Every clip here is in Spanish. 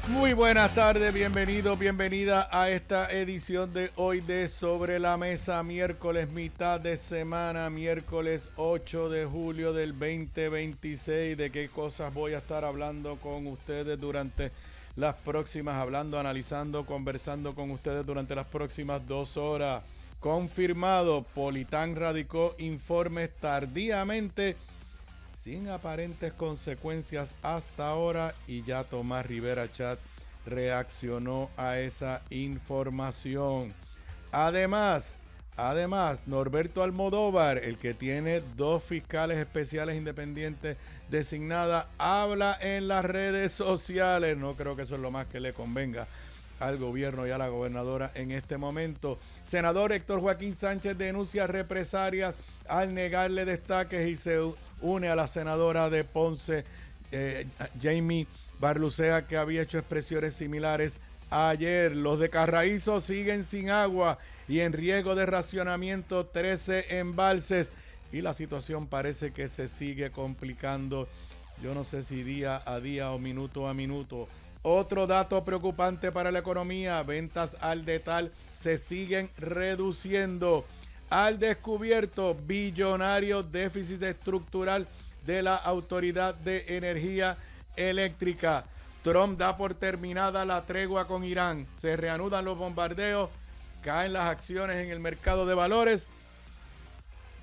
Muy buenas tardes, bienvenido, bienvenida a esta edición de hoy de Sobre la Mesa, miércoles, mitad de semana, miércoles 8 de julio del 2026. ¿De qué cosas voy a estar hablando con ustedes durante las próximas, analizando, conversando con ustedes durante las próximas 2 horas? Confirmado, Politán radicó informes tardíamente, sin aparentes consecuencias hasta ahora, y ya Tomás Rivera Chat reaccionó a esa información. Además, Norberto Almodóvar, el que tiene 2 fiscales especiales independientes designadas, habla en las redes sociales. No creo que eso es lo más que le convenga al gobierno y a la gobernadora en este momento. Senador Héctor Joaquín Sánchez denuncia represalias al negarle destaques y se une a la senadora de Ponce, Jamie Barlucea, que había hecho expresiones similares ayer. Los de Carraízo siguen sin agua y en riesgo de racionamiento 13 embalses, y la situación parece que se sigue complicando. Yo no sé si día a día o minuto a minuto. Otro dato preocupante para la economía: ventas al detal se siguen reduciendo. Al descubierto, billonario déficit estructural de la Autoridad de Energía Eléctrica. Trump da por terminada la tregua con Irán. Se reanudan los bombardeos, caen las acciones en el mercado de valores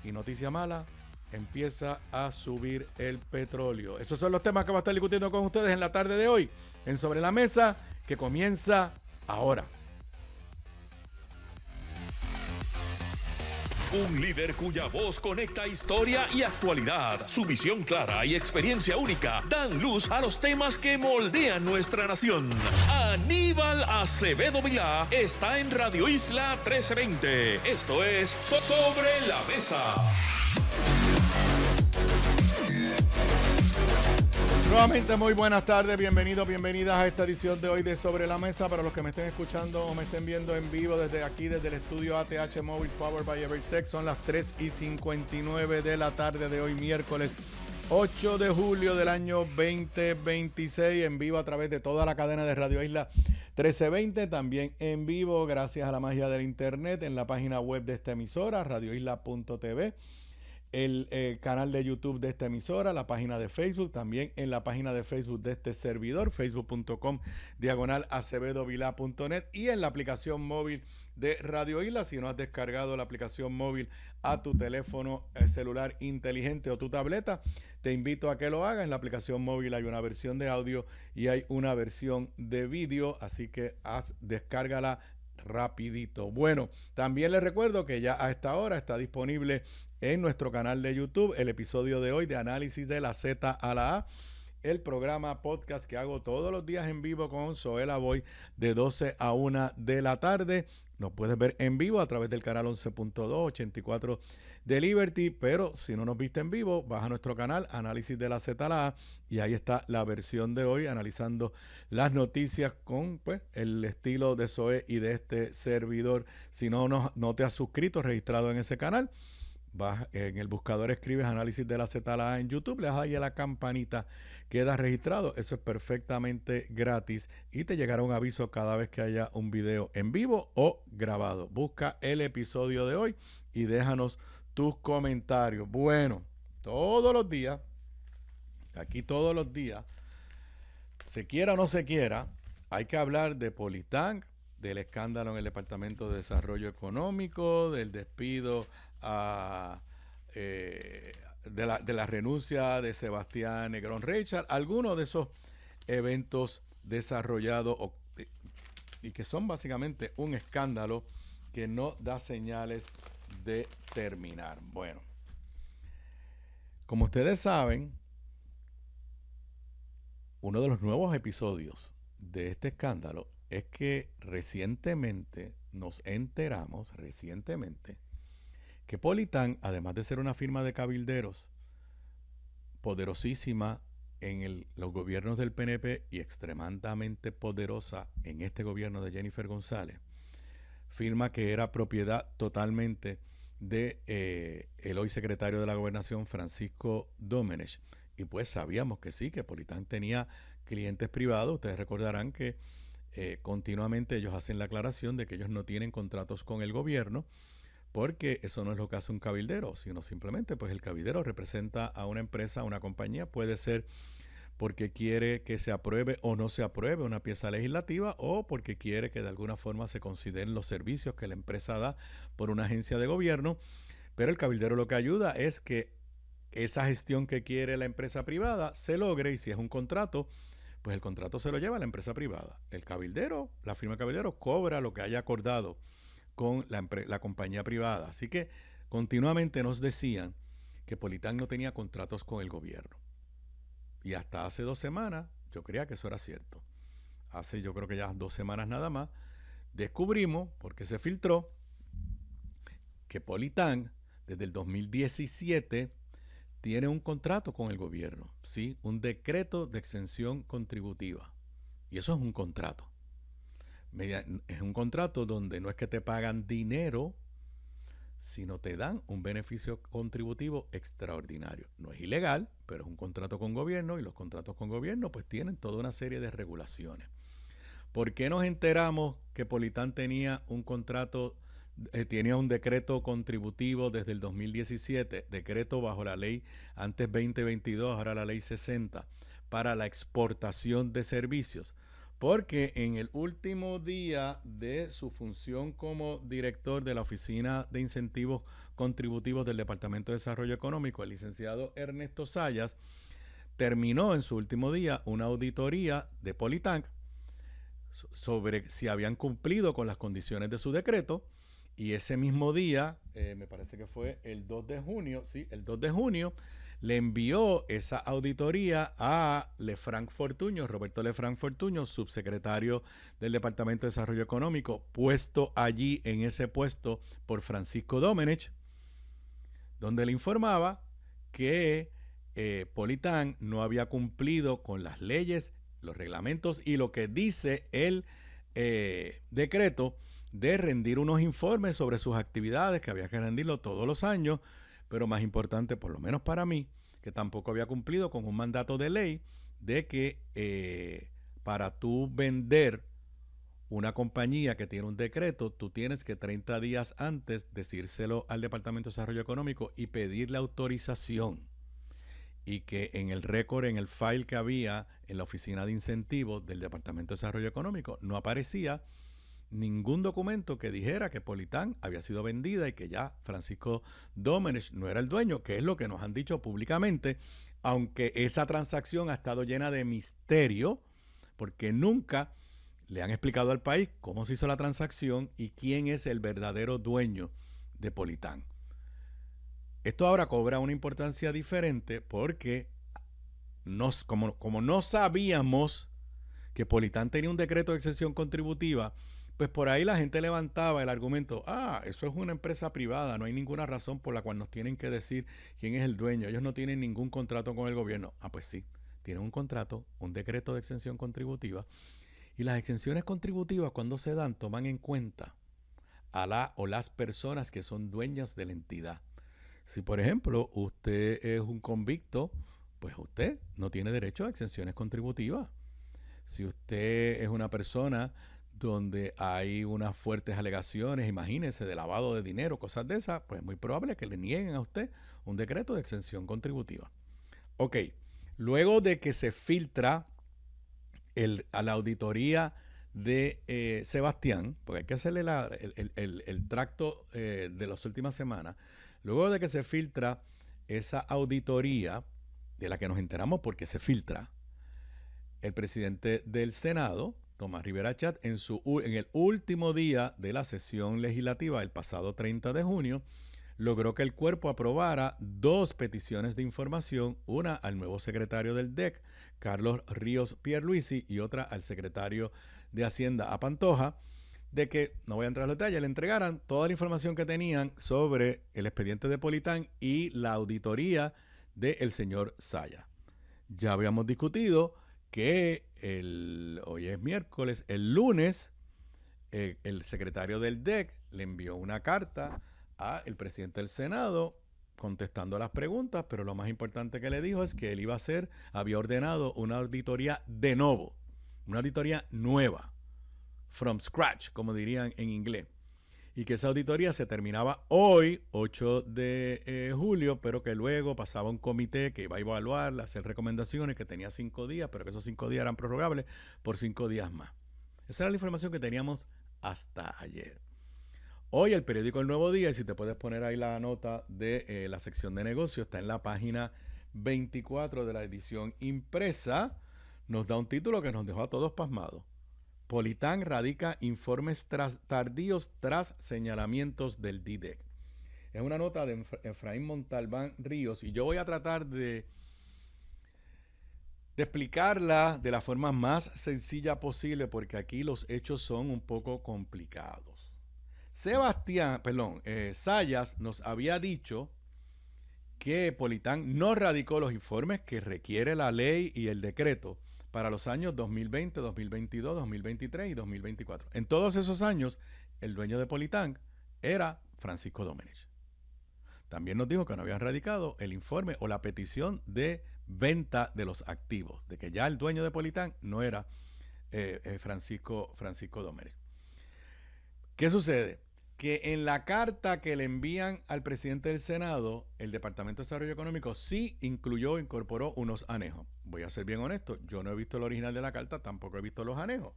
y, noticia mala, empieza a subir el petróleo. Esos son los temas que vamos a estar discutiendo con ustedes en la tarde de hoy en Sobre la Mesa, que comienza ahora. Un líder cuya voz conecta historia y actualidad. Su visión clara y experiencia única dan luz a los temas que moldean nuestra nación. Aníbal Acevedo Vilá está en Radio Isla 1320. Esto es Sobre la Mesa. Nuevamente, muy buenas tardes, bienvenidos, bienvenidas a esta edición de hoy de Sobre la Mesa. Para los que me estén escuchando o me estén viendo en vivo desde aquí, desde el estudio ATH Móvil Powered by Evertech, son las 3:59 de la tarde de hoy, miércoles 8 de julio del año 2026, en vivo a través de toda la cadena de Radio Isla 1320, también en vivo gracias a la magia del internet en la página web de esta emisora, radioisla.tv. El canal de YouTube de esta emisora, la página de Facebook, también en la página de Facebook de este servidor, facebook.com/acevedovilá.net, y en la aplicación móvil de Radio Isla. Si no has descargado la aplicación móvil a tu teléfono celular inteligente o tu tableta, te invito a que lo hagas. En la aplicación móvil hay una versión de audio y hay una versión de vídeo, así que descárgala rapidito. Bueno, también les recuerdo que ya a esta hora está disponible en nuestro canal de YouTube el episodio de hoy de Análisis de la Z a la A, el programa podcast que hago todos los días en vivo con Zoela Boy de 12 a 1 de la tarde. Nos puedes ver en vivo a través del canal 11.2, 84 de Liberty, pero si no nos viste en vivo, vas a nuestro canal Análisis de la Z a la A y ahí está la versión de hoy, analizando las noticias con el estilo de Zoe y de este servidor. Si no te has suscrito, registrado en ese canal, vas en el buscador, escribes Análisis de la Z a la A en YouTube, le das ahí a la campanita, queda registrado. Eso es perfectamente gratis y te llegará un aviso cada vez que haya un video en vivo o grabado. Busca el episodio de hoy y déjanos tus comentarios. Bueno, todos los días, aquí todos los días, se quiera o no se quiera, hay que hablar de Politán, del escándalo en el Departamento de Desarrollo Económico, del despido de la renuncia de Sebastián Negrón Reichard, algunos de esos eventos desarrollados y que son básicamente un escándalo que no da señales de terminar. Bueno, como ustedes saben, uno de los nuevos episodios de este escándalo es que recientemente nos enteramos que Politán, además de ser una firma de cabilderos poderosísima en los gobiernos del PNP y extremadamente poderosa en este gobierno de Jennifer González, firma que era propiedad totalmente de el hoy secretario de la Gobernación, Francisco Domenech. Y pues sabíamos que sí, que Politán tenía clientes privados, ustedes recordarán que continuamente ellos hacen la aclaración de que ellos no tienen contratos con el gobierno, porque eso no es lo que hace un cabildero, sino simplemente pues el cabildero representa a una empresa, a una compañía, puede ser porque quiere que se apruebe o no se apruebe una pieza legislativa o porque quiere que de alguna forma se consideren los servicios que la empresa da por una agencia de gobierno, pero el cabildero lo que ayuda es que esa gestión que quiere la empresa privada se logre, y si es un contrato, pues el contrato se lo lleva a la empresa privada. El cabildero, la firma cabildero, cobra lo que haya acordado con la compañía privada. Así que continuamente nos decían que Politán no tenía contratos con el gobierno. Y hasta hace 2 semanas yo creía que eso era cierto. Hace yo creo que ya 2 semanas nada más, descubrimos, porque se filtró, que Politán desde el 2017 tiene un contrato con el gobierno, ¿sí? Un decreto de exención contributiva. Y eso es un contrato. Es un contrato donde no es que te pagan dinero, sino te dan un beneficio contributivo extraordinario. No es ilegal, pero es un contrato con gobierno, y los contratos con gobierno pues tienen toda una serie de regulaciones. ¿Por qué nos enteramos que Politán tenía un contrato, tenía un decreto contributivo desde el 2017, decreto bajo la ley antes 2022, ahora la ley 60, para la exportación de servicios? Porque en el último día de su función como director de la Oficina de Incentivos Contributivos del Departamento de Desarrollo Económico, el licenciado Ernesto Zayas terminó en su último día una auditoría de Politán sobre si habían cumplido con las condiciones de su decreto, y ese mismo día, me parece que fue el 2 de junio, sí, el 2 de junio, le envió esa auditoría a Lefranc Fortuño, Roberto Lefranc Fortuño, subsecretario del Departamento de Desarrollo Económico, puesto allí en ese puesto por Francisco Domenech, donde le informaba que Politán no había cumplido con las leyes, los reglamentos y lo que dice el decreto de rendir unos informes sobre sus actividades, que había que rendirlo todos los años, pero más importante, por lo menos para mí, que tampoco había cumplido con un mandato de ley de que para tú vender una compañía que tiene un decreto, tú tienes que 30 días antes decírselo al Departamento de Desarrollo Económico y pedirle autorización. Y que en el récord, en el file que había en la Oficina de Incentivos del Departamento de Desarrollo Económico, no aparecía ningún documento que dijera que Politán había sido vendida y que ya Francisco Domenech no era el dueño, que es lo que nos han dicho públicamente, aunque esa transacción ha estado llena de misterio, porque nunca le han explicado al país cómo se hizo la transacción y quién es el verdadero dueño de Politán. Esto ahora cobra una importancia diferente porque como no sabíamos que Politán tenía un decreto de exención contributiva, pues por ahí la gente levantaba el argumento, eso es una empresa privada, no hay ninguna razón por la cual nos tienen que decir quién es el dueño, ellos no tienen ningún contrato con el gobierno. Pues sí, tienen un contrato, un decreto de exención contributiva, y las exenciones contributivas cuando se dan toman en cuenta a la o las personas que son dueñas de la entidad. Si por ejemplo usted es un convicto, pues usted no tiene derecho a exenciones contributivas. Si usted es una persona donde hay unas fuertes alegaciones, imagínese, de lavado de dinero, cosas de esas, pues es muy probable que le nieguen a usted un decreto de exención contributiva. Ok, luego de que se filtra a la auditoría de Sebastián, porque hay que hacerle el tracto de las últimas semanas, luego de que se filtra esa auditoría, de la que nos enteramos porque se filtra, el presidente del Senado, Tomás Rivera Chat, en el último día de la sesión legislativa, el pasado 30 de junio, logró que el cuerpo aprobara 2 peticiones de información, una al nuevo secretario del DEC, Carlos Ríos Pierluisi, y otra al secretario de Hacienda, a Pantoja, de que, no voy a entrar en los detalles, le entregaran toda la información que tenían sobre el expediente de Politán y la auditoría del señor Zayas. Ya habíamos discutido que hoy es miércoles, el lunes el secretario del DEC le envió una carta al presidente del Senado contestando las preguntas, pero lo más importante que le dijo es que él había ordenado una auditoría de novo, una auditoría nueva, from scratch, como dirían en inglés, y que esa auditoría se terminaba hoy, 8 de julio, pero que luego pasaba un comité que iba a evaluarla, hacer recomendaciones, que tenía 5 días, pero que esos 5 días eran prorrogables por 5 días más. Esa era la información que teníamos hasta ayer. Hoy el periódico El Nuevo Día, y si te puedes poner ahí la nota de la sección de negocios, está en la página 24 de la edición impresa, nos da un título que nos dejó a todos pasmados. Politán radica informes tardíos tras señalamientos del DIDEC. Es una nota de Efraín Montalbán Ríos, y yo voy a tratar de explicarla de la forma más sencilla posible, porque aquí los hechos son un poco complicados. Zayas nos había dicho que Politán no radicó los informes que requiere la ley y el decreto para los años 2020, 2022, 2023 y 2024. En todos esos años, el dueño de Politán era Francisco Domenech. También nos dijo que no habían radicado el informe o la petición de venta de los activos, de que ya el dueño de Politán no era Francisco Domenech. ¿Qué sucede? Que en la carta que le envían al presidente del Senado, el Departamento de Desarrollo Económico sí incorporó unos anejos. Voy a ser bien honesto, yo no he visto el original de la carta, tampoco he visto los anejos,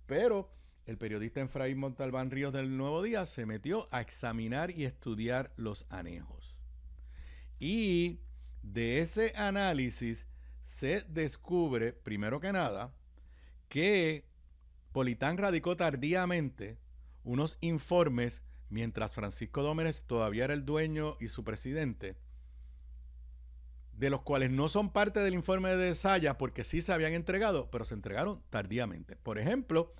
pero el periodista Efraín Montalbán Ríos del Nuevo Día se metió a examinar y estudiar los anejos. Y de ese análisis se descubre, primero que nada, que Politán radicó tardíamente unos informes mientras Francisco Domenech todavía era el dueño y su presidente, de los cuales no son parte del informe de Zayas porque sí se habían entregado, pero se entregaron tardíamente. Por ejemplo,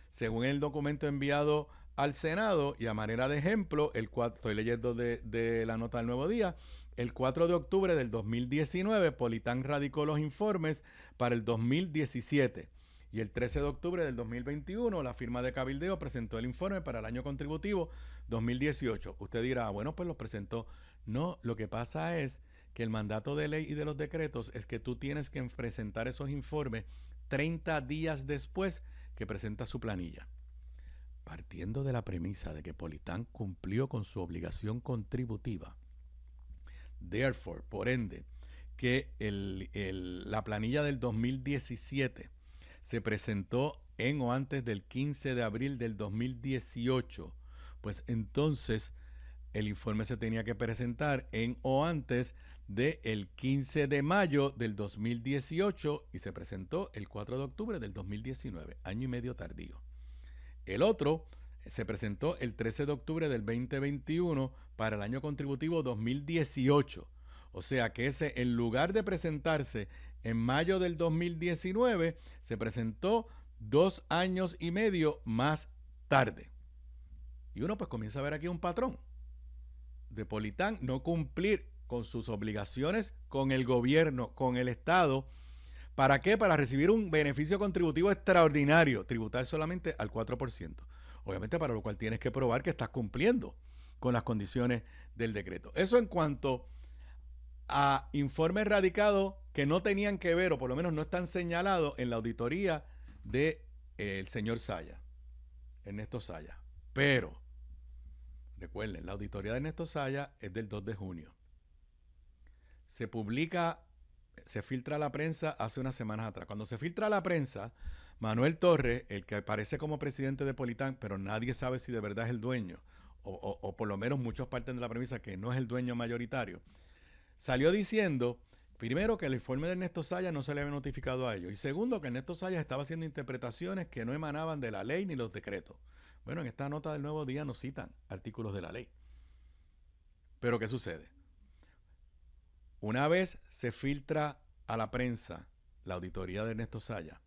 según el documento enviado al Senado, y a manera de ejemplo, estoy leyendo de la nota del Nuevo Día, el 4 de octubre del 2019, Politán radicó los informes para el 2017. Y el 13 de octubre del 2021, la firma de cabildeo presentó el informe para el año contributivo 2018. Usted dirá, bueno, pues los presentó. No, lo que pasa es que el mandato de ley y de los decretos es que tú tienes que presentar esos informes 30 días después que presenta su planilla. Partiendo de la premisa de que Politán cumplió con su obligación contributiva, therefore, por ende, que la planilla del 2017 se presentó en o antes del 15 de abril del 2018, pues entonces el informe se tenía que presentar en o antes del 15 de mayo del 2018 y se presentó el 4 de octubre del 2019, año y medio tardío. El otro se presentó el 13 de octubre del 2021 para el año contributivo 2018. O sea que ese, en lugar de presentarse en mayo del 2019, se presentó 2 años y medio más tarde. Y uno pues comienza a ver aquí un patrón de Politán no cumplir con sus obligaciones con el gobierno, con el Estado. ¿Para qué? Para recibir un beneficio contributivo extraordinario, tributar solamente al 4%. Obviamente para lo cual tienes que probar que estás cumpliendo con las condiciones del decreto. Eso en cuanto a informes radicados que no tenían que ver, o por lo menos no están señalados en la auditoría del señor Zayas, Ernesto Zayas. Pero, recuerden, la auditoría de Ernesto Zayas es del 2 de junio. Se filtra a la prensa hace unas semanas atrás. Cuando se filtra a la prensa, Manuel Torres, el que aparece como presidente de Politán, pero nadie sabe si de verdad es el dueño, o por lo menos muchos parten de la premisa que no es el dueño mayoritario, salió diciendo, primero, que el informe de Ernesto Zayas no se le había notificado a ellos, y segundo, que Ernesto Zayas estaba haciendo interpretaciones que no emanaban de la ley ni los decretos. Bueno, en esta nota del Nuevo Día nos citan artículos de la ley. Pero ¿qué sucede? Una vez se filtra a la prensa la auditoría de Ernesto Zayas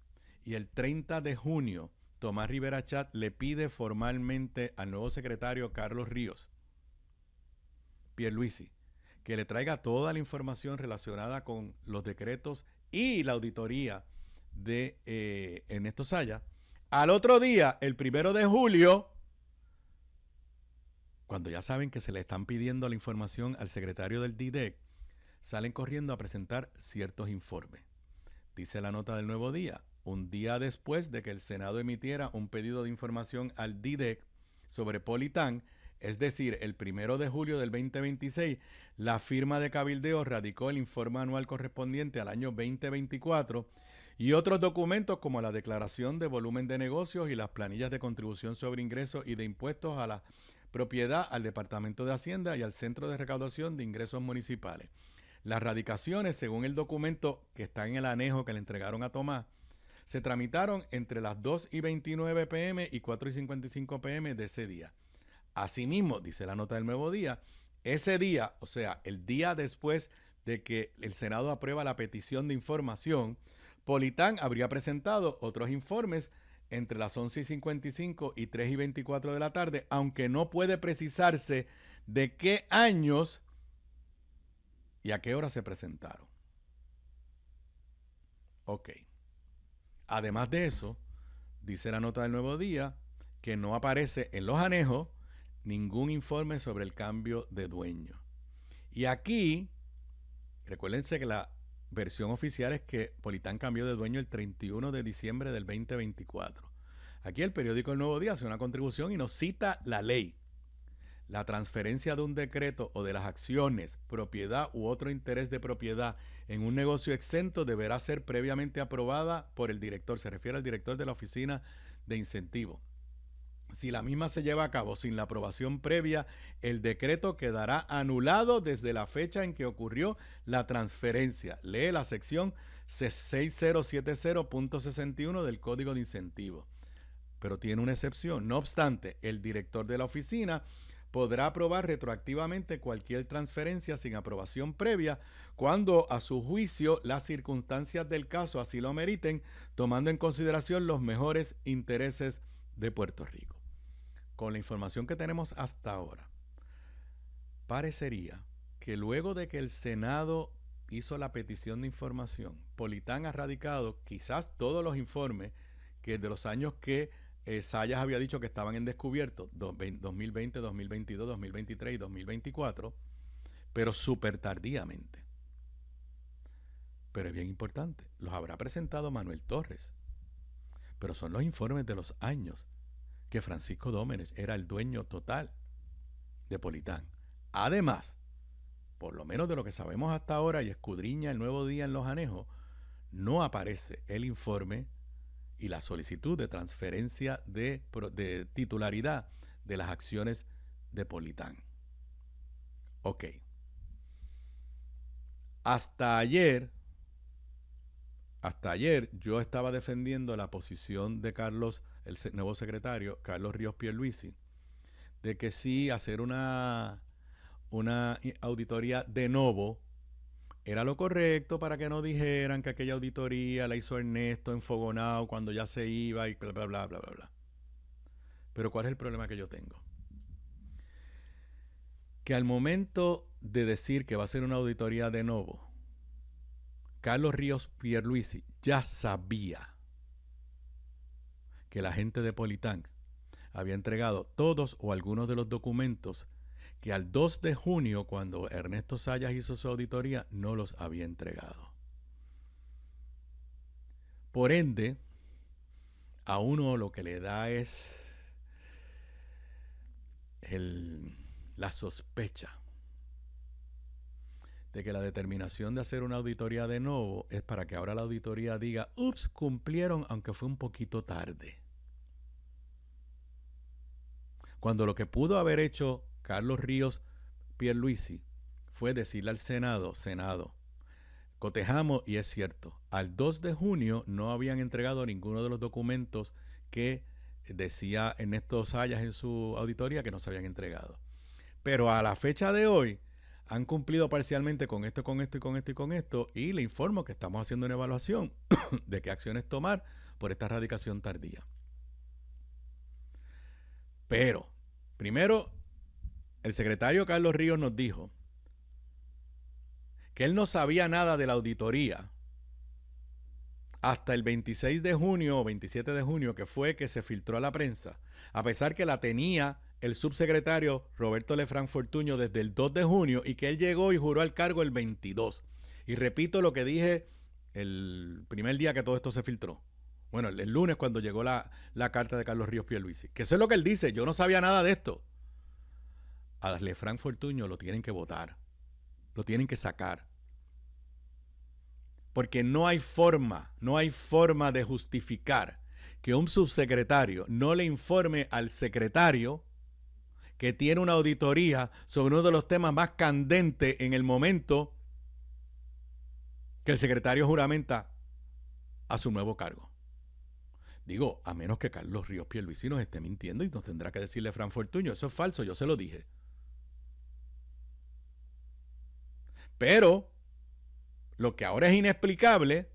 y el 30 de junio Tomás Rivera Chat le pide formalmente al nuevo secretario Carlos Ríos Pierluisi que le traiga toda la información relacionada con los decretos y la auditoría de Ernesto Zayas. Al otro día, el 1 de julio, cuando ya saben que se le están pidiendo la información al secretario del DIDEC, salen corriendo a presentar ciertos informes. Dice la nota del Nuevo Día, un día después de que el Senado emitiera un pedido de información al DIDEC sobre Politán, es decir, el 1 de julio del 2026, la firma de cabildeo radicó el informe anual correspondiente al año 2024 y otros documentos como la declaración de volumen de negocios y las planillas de contribución sobre ingresos y de impuestos a la propiedad al Departamento de Hacienda y al Centro de Recaudación de Ingresos Municipales. Las radicaciones, según el documento que está en el anejo que le entregaron a Tomás, se tramitaron entre las 2:29 p.m. y 4:55 p.m. de ese día. Asimismo, dice la nota del Nuevo Día, ese día, o sea, el día después de que el Senado aprueba la petición de información, Politán habría presentado otros informes entre las 11:55 y 3:24 de la tarde, aunque no puede precisarse de qué años y a qué hora se presentaron. Ok. Además de eso, dice la nota del Nuevo Día que no aparece en los anejos ningún informe sobre el cambio de dueño. Y aquí, recuérdense que la versión oficial es que Politán cambió de dueño el 31 de diciembre del 2024. Aquí el periódico El Nuevo Día hace una contribución y nos cita la ley. La transferencia de un decreto o de las acciones, propiedad u otro interés de propiedad en un negocio exento deberá ser previamente aprobada por el director. Se refiere al director de la Oficina de Incentivos. Si la misma se lleva a cabo sin la aprobación previa, el decreto quedará anulado desde la fecha en que ocurrió la transferencia. Lee la sección 6070.61 del Código de Incentivos. Pero tiene una excepción. No obstante, el director de la oficina podrá aprobar retroactivamente cualquier transferencia sin aprobación previa cuando a su juicio las circunstancias del caso así lo meriten, tomando en consideración los mejores intereses de Puerto Rico. Con la información que tenemos hasta ahora, parecería que luego de que el Senado hizo la petición de información, Politán ha radicado quizás todos los informes que de los años que Zayas había dicho que estaban en descubierto, 2020, 2022, 2023 y 2024, pero súper tardíamente. Pero es bien importante, los habrá presentado Manuel Torres, pero son los informes de los años que Francisco Dómenech era el dueño total de Politán. Además, por lo menos de lo que sabemos hasta ahora y escudriña el Nuevo Día en los anejos, no aparece el informe y la solicitud de transferencia de titularidad de las acciones de Politán. Ok. Hasta ayer yo estaba defendiendo la posición de Carlos, el nuevo secretario, Carlos Ríos Pierluisi, de que sí hacer una auditoría de novo era lo correcto para que no dijeran que aquella auditoría la hizo Ernesto enfogonado cuando ya se iba y bla, bla, bla, bla, bla, bla. Pero ¿cuál es el problema que yo tengo? Que al momento de decir que va a ser una auditoría de novo, Carlos Ríos Pierluisi ya sabía que la gente de Politán había entregado todos o algunos de los documentos que al 2 de junio, cuando Ernesto Zayas hizo su auditoría, no los había entregado. Por ende, a uno lo que le da es la sospecha de que la determinación de hacer una auditoría de nuevo es para que ahora la auditoría diga, ups, cumplieron, aunque fue un poquito tarde. Cuando lo que pudo haber hecho Carlos Ríos Pierluisi fue decirle al Senado, cotejamos y es cierto, al 2 de junio no habían entregado ninguno de los documentos que decía Ernesto Zayas en su auditoría que no se habían entregado. Pero a la fecha de hoy han cumplido parcialmente con esto, con esto y con esto y con esto, y le informo que estamos haciendo una evaluación de qué acciones tomar por esta radicación tardía. Pero, primero, el secretario Carlos Ríos nos dijo que él no sabía nada de la auditoría hasta el 26 de junio o 27 de junio, que fue que se filtró a la prensa, a pesar que la tenía el subsecretario Roberto Lefranc Fortuño desde el 2 de junio y que él llegó y juró al cargo el 22. Y repito lo que dije el primer día que todo esto se filtró. Bueno, el lunes cuando llegó la carta de Carlos Ríos Pierluisi. Que eso es lo que él dice. Yo no sabía nada de esto. A Lefranc Fortuño lo tienen que votar. Lo tienen que sacar. Porque no hay forma de justificar que un subsecretario no le informe al secretario que tiene una auditoría sobre uno de los temas más candentes en el momento que el secretario juramenta a su nuevo cargo. Digo, a menos que Carlos Ríos Pierluisi nos esté mintiendo y nos tendrá que decirle Lefranc Fortuño, eso es falso, yo se lo dije. Pero lo que ahora es inexplicable,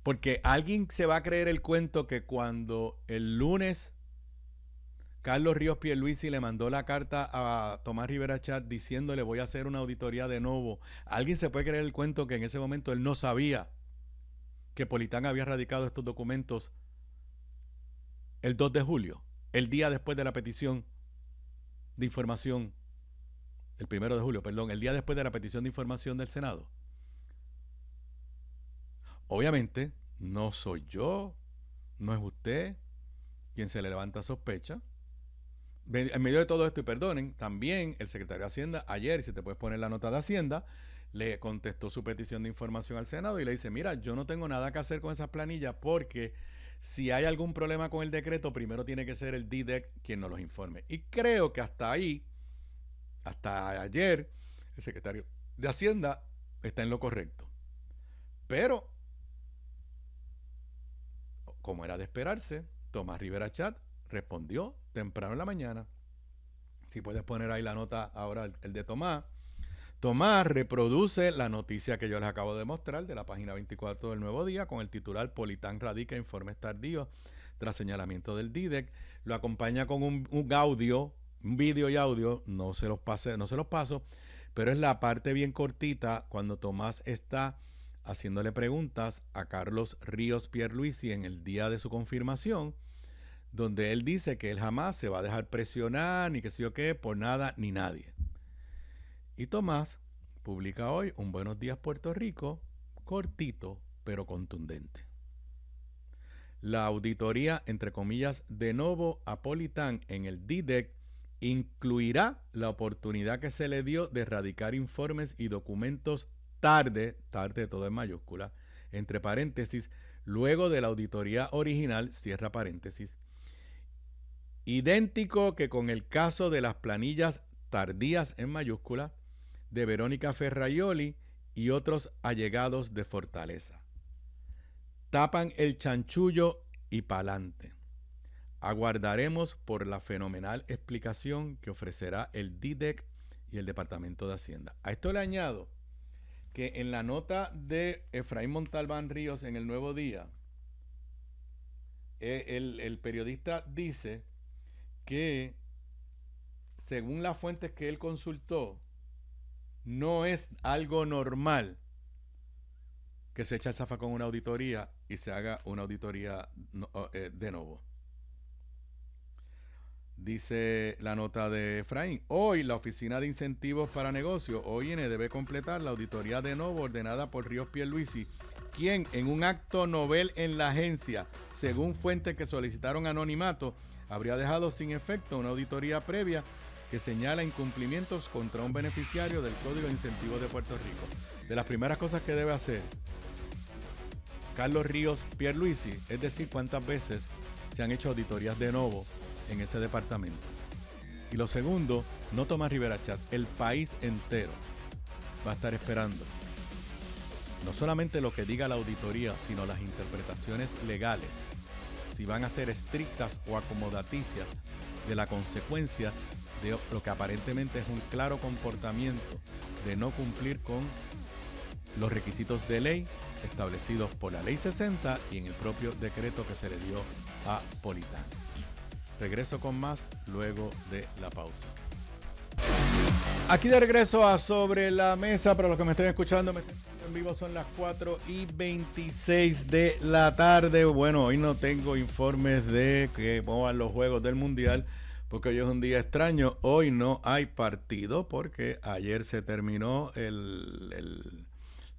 porque alguien se va a creer el cuento que cuando el lunes Carlos Ríos Pierluisi le mandó la carta a Tomás Rivera Chat diciéndole voy a hacer una auditoría de nuevo, alguien se puede creer el cuento que en ese momento él no sabía que Politán había radicado estos documentos el 2 de julio, el día después de la petición de información, el 1 de julio, perdón, el día después de la petición de información del Senado. Obviamente, no soy yo, no es usted quien se le levanta sospecha. En medio de todo esto, y perdonen, también el secretario de Hacienda, ayer, si te puedes poner la nota de Hacienda, le contestó su petición de información al Senado y le dice, mira, yo no tengo nada que hacer con esas planillas porque si hay algún problema con el decreto, primero tiene que ser el DDEC quien nos los informe. Y creo que hasta ahí, hasta ayer, el secretario de Hacienda está en lo correcto. Pero, como era de esperarse, Tomás Rivera Chat respondió temprano en la mañana. Si puedes poner ahí la nota ahora, el de Tomás. Tomás reproduce la noticia que yo les acabo de mostrar de la página 24 del Nuevo Día con el titular Politán radica informes tardíos tras señalamiento del DDEC. Lo acompaña con un audio, un vídeo y audio, no se los paso, pero es la parte bien cortita cuando Tomás está haciéndole preguntas a Carlos Ríos Pierluisi en el día de su confirmación, donde él dice que él jamás se va a dejar presionar, ni que sé yo qué, por nada ni nadie. Y Tomás publica hoy un Buenos Días Puerto Rico, cortito, pero contundente. La auditoría, entre comillas, de nuevo a Politán en el DDEC incluirá la oportunidad que se le dio de erradicar informes y documentos tarde todo en mayúscula, entre paréntesis, luego de la auditoría original, cierra paréntesis, idéntico que con el caso de las planillas tardías en mayúscula de Verónica Ferraioli y otros allegados de Fortaleza. Tapan el chanchullo y pa'lante. Aguardaremos por la fenomenal explicación que ofrecerá el DDEC y el Departamento de Hacienda. A esto le añado que en la nota de Efraín Montalbán Ríos en el Nuevo Día, el periodista dice que según las fuentes que él consultó, no es algo normal que se eche el zafacón una auditoría y se haga una auditoría de nuevo. Dice la nota de Efraín, hoy la Oficina de Incentivos para Negocios, OIN, debe completar la auditoría de nuevo ordenada por Ríos Pierluisi, quien en un acto novel en la agencia, según fuentes que solicitaron anonimato, habría dejado sin efecto una auditoría previa que señala incumplimientos contra un beneficiario del Código de Incentivos de Puerto Rico. De las primeras cosas que debe hacer Carlos Ríos Pierluisi es decir cuántas veces se han hecho auditorías de nuevo en ese departamento. Y lo segundo, no Tomás Rivera Chat, el país entero va a estar esperando no solamente lo que diga la auditoría, sino las interpretaciones legales, si van a ser estrictas o acomodaticias de la consecuencia de lo que aparentemente es un claro comportamiento de no cumplir con los requisitos de ley establecidos por la Ley 60 y en el propio decreto que se le dio a Politán. Regreso con más luego de la pausa. Aquí de regreso a Sobre la Mesa. Para los que me estén escuchando en vivo, son las 4:26 de la tarde. Bueno, hoy no tengo informes de que cómo van los juegos del Mundial, porque hoy es un día extraño. Hoy no hay partido porque ayer se terminó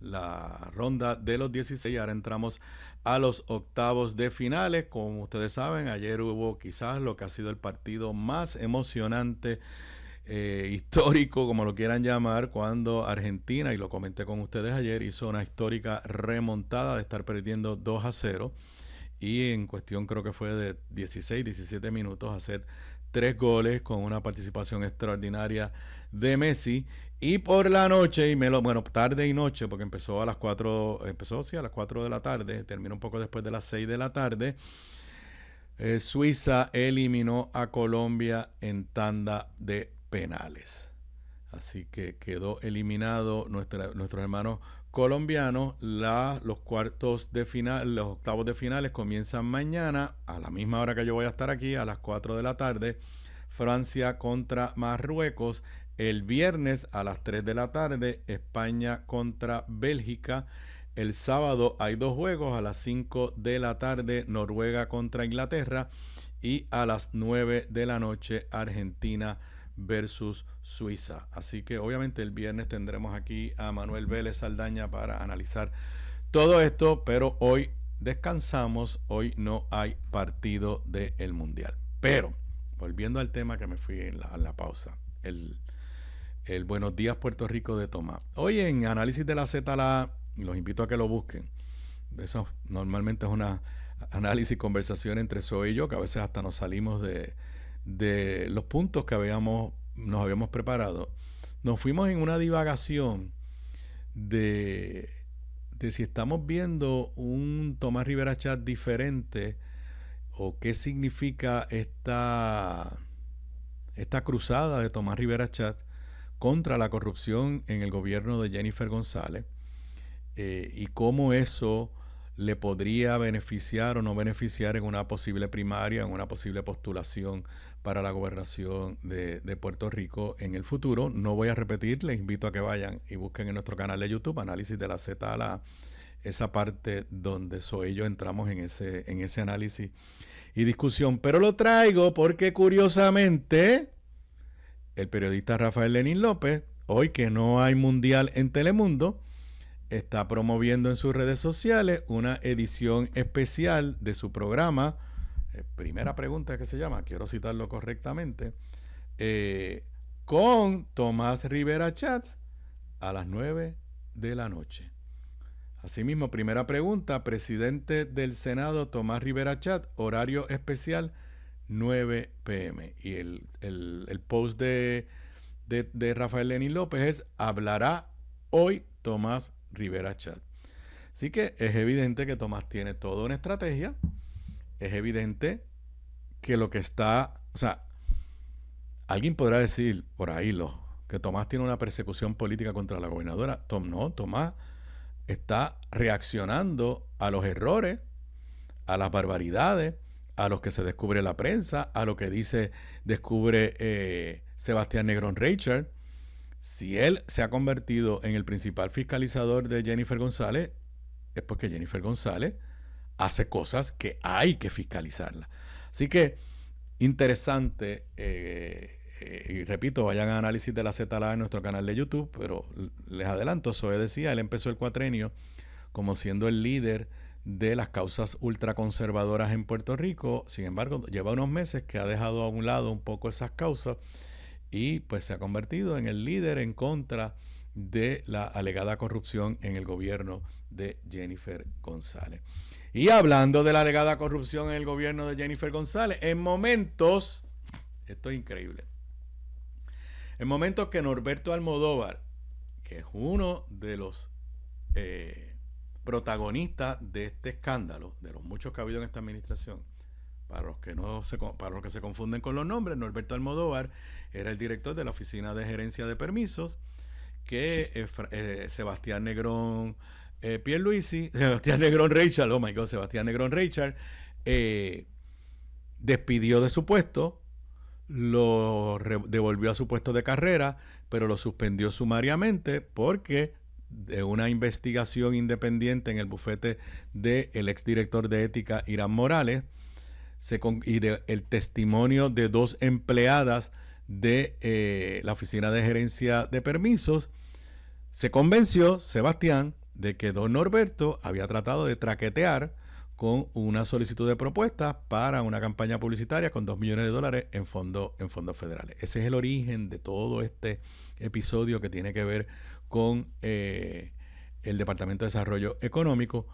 la ronda de los 16 y ahora entramos a los octavos de finales. Como ustedes saben, ayer hubo quizás lo que ha sido el partido más emocionante, histórico, como lo quieran llamar, cuando Argentina, y lo comenté con ustedes ayer, hizo una histórica remontada de estar perdiendo 2-0 y en cuestión creo que fue de 16, 17 minutos hacer 3 goles con una participación extraordinaria de Messi. Y por la noche, tarde y noche, porque empezó a las 4 de la tarde, terminó un poco después de las 6 de la tarde, Suiza eliminó a Colombia en tanda de penales. Así que quedó eliminado nuestros hermanos colombianos. Los cuartos de final, los octavos de finales comienzan mañana a la misma hora que yo voy a estar aquí, a las 4 de la tarde. Francia contra Marruecos. El viernes a las 3 de la tarde, España contra Bélgica. El sábado hay 2 juegos, a las 5 de la tarde, Noruega contra Inglaterra. Y a las 9 de la noche, Argentina versus Suiza. Así que obviamente el viernes tendremos aquí a Manuel Vélez Saldaña para analizar todo esto, pero hoy descansamos, hoy no hay partido del Mundial. Pero, volviendo al tema que me fui en la pausa, el Buenos Días Puerto Rico de Tomás. Hoy en Análisis de la Z, los invito a que lo busquen. Eso normalmente es una análisis, conversación entre Zoe y yo, que a veces hasta nos salimos de los puntos que nos habíamos preparado. Nos fuimos en una divagación de si estamos viendo un Tomás Rivera Chat diferente o qué significa esta cruzada de Tomás Rivera Chat contra la corrupción en el gobierno de Jennifer González, y cómo eso le podría beneficiar o no beneficiar en una posible primaria, en una posible postulación para la gobernación de Puerto Rico en el futuro. No voy a repetir, les invito a que vayan y busquen en nuestro canal de YouTube, Análisis de la Z a la A, esa parte donde Zoe y yo entramos en ese análisis y discusión. Pero lo traigo porque curiosamente el periodista Rafael Lenín López, hoy que no hay mundial en Telemundo, está promoviendo en sus redes sociales una edición especial de su programa, Primera Pregunta que se llama, quiero citarlo correctamente, con Tomás Rivera Chat a las 9 de la noche. Asimismo, Primera Pregunta, presidente del Senado Tomás Rivera Chat, horario especial 9 p.m. Y el post de Rafael Lenín López es: hablará hoy Tomás Rivera Chat. Así que es evidente que Tomás tiene toda una estrategia. Es evidente que lo que está, o sea, alguien podrá decir por ahí que Tomás tiene una persecución política contra la gobernadora. No, Tomás está reaccionando a los errores, a las barbaridades, a los que se descubre la prensa, a lo que descubre Sebastián Negrón Reichard. Si él se ha convertido en el principal fiscalizador de Jennifer González, es porque Jennifer González hace cosas que hay que fiscalizarlas. Así que, interesante, y repito, vayan a Análisis de la Z en nuestro canal de YouTube, pero les adelanto, Zoe decía, él empezó el cuatrenio como siendo el líder de las causas ultraconservadoras en Puerto Rico. Sin embargo, lleva unos meses que ha dejado a un lado un poco esas causas y pues se ha convertido en el líder en contra de la alegada corrupción en el gobierno de Jennifer González. Y hablando de la alegada corrupción en el gobierno de Jennifer González, en momentos, esto es increíble, en momentos que Norberto Almodóvar, que es uno de los protagonistas de este escándalo, de los muchos que ha habido en esta administración, para los que se confunden con los nombres, Norberto Almodóvar era el director de la Oficina de Gerencia de Permisos, que Sebastián Negrón Sebastián Negrón Reichard despidió de su puesto, lo devolvió a su puesto de carrera, pero lo suspendió sumariamente porque de una investigación independiente en el bufete del exdirector de ética Irán Morales el testimonio de 2 empleadas de la Oficina de Gerencia de Permisos, se convenció Sebastián de que don Norberto había tratado de traquetear con una solicitud de propuesta para una campaña publicitaria con $2 millones en fondos federales. Ese es el origen de todo este episodio que tiene que ver con el Departamento de Desarrollo Económico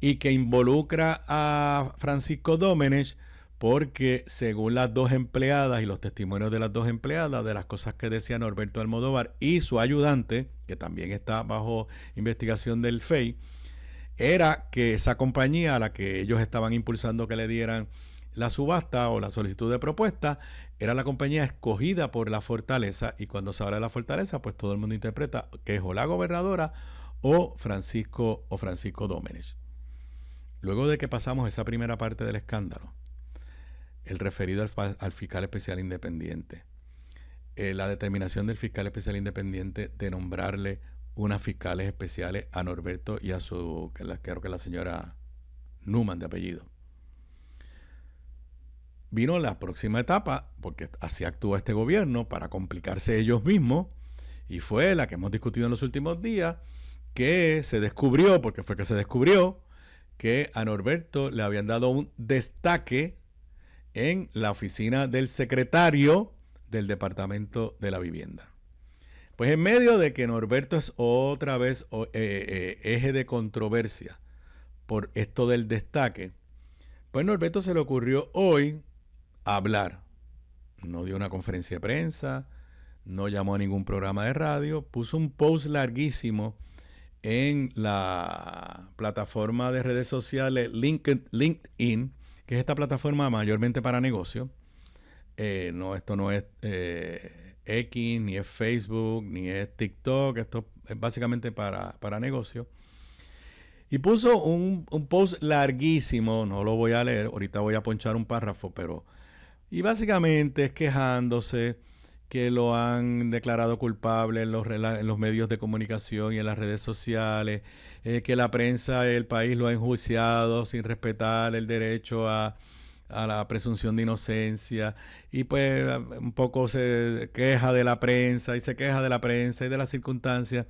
y que involucra a Francisco Domenech, porque según las 2 empleadas y los testimonios de las 2 empleadas, de las cosas que decía Norberto Almodóvar y su ayudante, que también está bajo investigación del FEI, era que esa compañía a la que ellos estaban impulsando que le dieran la subasta o la solicitud de propuesta, era la compañía escogida por la Fortaleza, y cuando se habla de la Fortaleza, pues todo el mundo interpreta que es o la gobernadora o Francisco Domenech. Luego de que pasamos esa primera parte del escándalo, el referido al fiscal especial independiente, la determinación del fiscal especial independiente de nombrarle unas fiscales especiales a Norberto y a creo que la señora Newman de apellido. Vino la próxima etapa, porque así actúa este gobierno para complicarse ellos mismos, y fue la que hemos discutido en los últimos días, que se descubrió, porque fue que se descubrió, que a Norberto le habían dado un destaque en la oficina del secretario del Departamento de la Vivienda. Pues en medio de que Norberto es otra vez eje de controversia por esto del destaque, pues Norberto se le ocurrió hoy hablar. No dio una conferencia de prensa, no llamó a ningún programa de radio, puso un post larguísimo en la plataforma de redes sociales LinkedIn, que es esta plataforma mayormente para negocios. Esto no es X, ni es Facebook, ni es TikTok. Esto es básicamente para negocios. Y puso un post larguísimo, no lo voy a leer, ahorita voy a ponchar un párrafo, y básicamente es quejándose que lo han declarado culpable en los medios de comunicación y en las redes sociales, que la prensa del país lo ha enjuiciado sin respetar el derecho a la presunción de inocencia, y pues un poco se queja de la prensa y se queja de la prensa y de las circunstancias.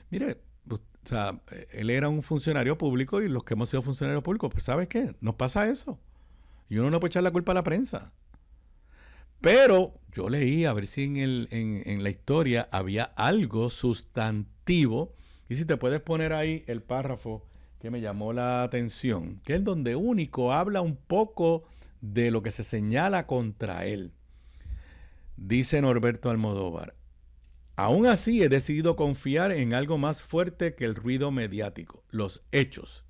Mire, o sea, él era un funcionario público, y los que hemos sido funcionarios públicos, pues ¿sabes qué? Nos pasa eso. Y uno no puede echar la culpa a la prensa. Pero yo leí a ver si en la historia había algo sustantivo, y si te puedes poner ahí el párrafo que me llamó la atención, que es donde único habla un poco de lo que se señala contra él. Dice Norberto Almodóvar: aún así he decidido confiar en algo más fuerte que el ruido mediático, los hechos,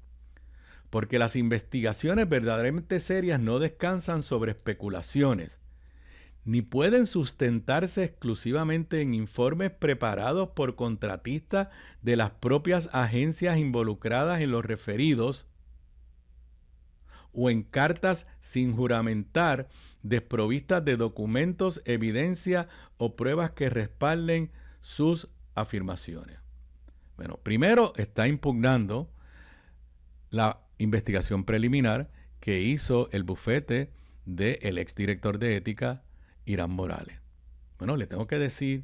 porque las investigaciones verdaderamente serias no descansan sobre especulaciones, ni pueden sustentarse exclusivamente en informes preparados por contratistas de las propias agencias involucradas en los referidos, o en cartas sin juramentar, desprovistas de documentos, evidencia o pruebas que respalden sus afirmaciones. Bueno, primero está impugnando la investigación preliminar que hizo el bufete del exdirector de ética, Irán Morales. Bueno, le tengo que decir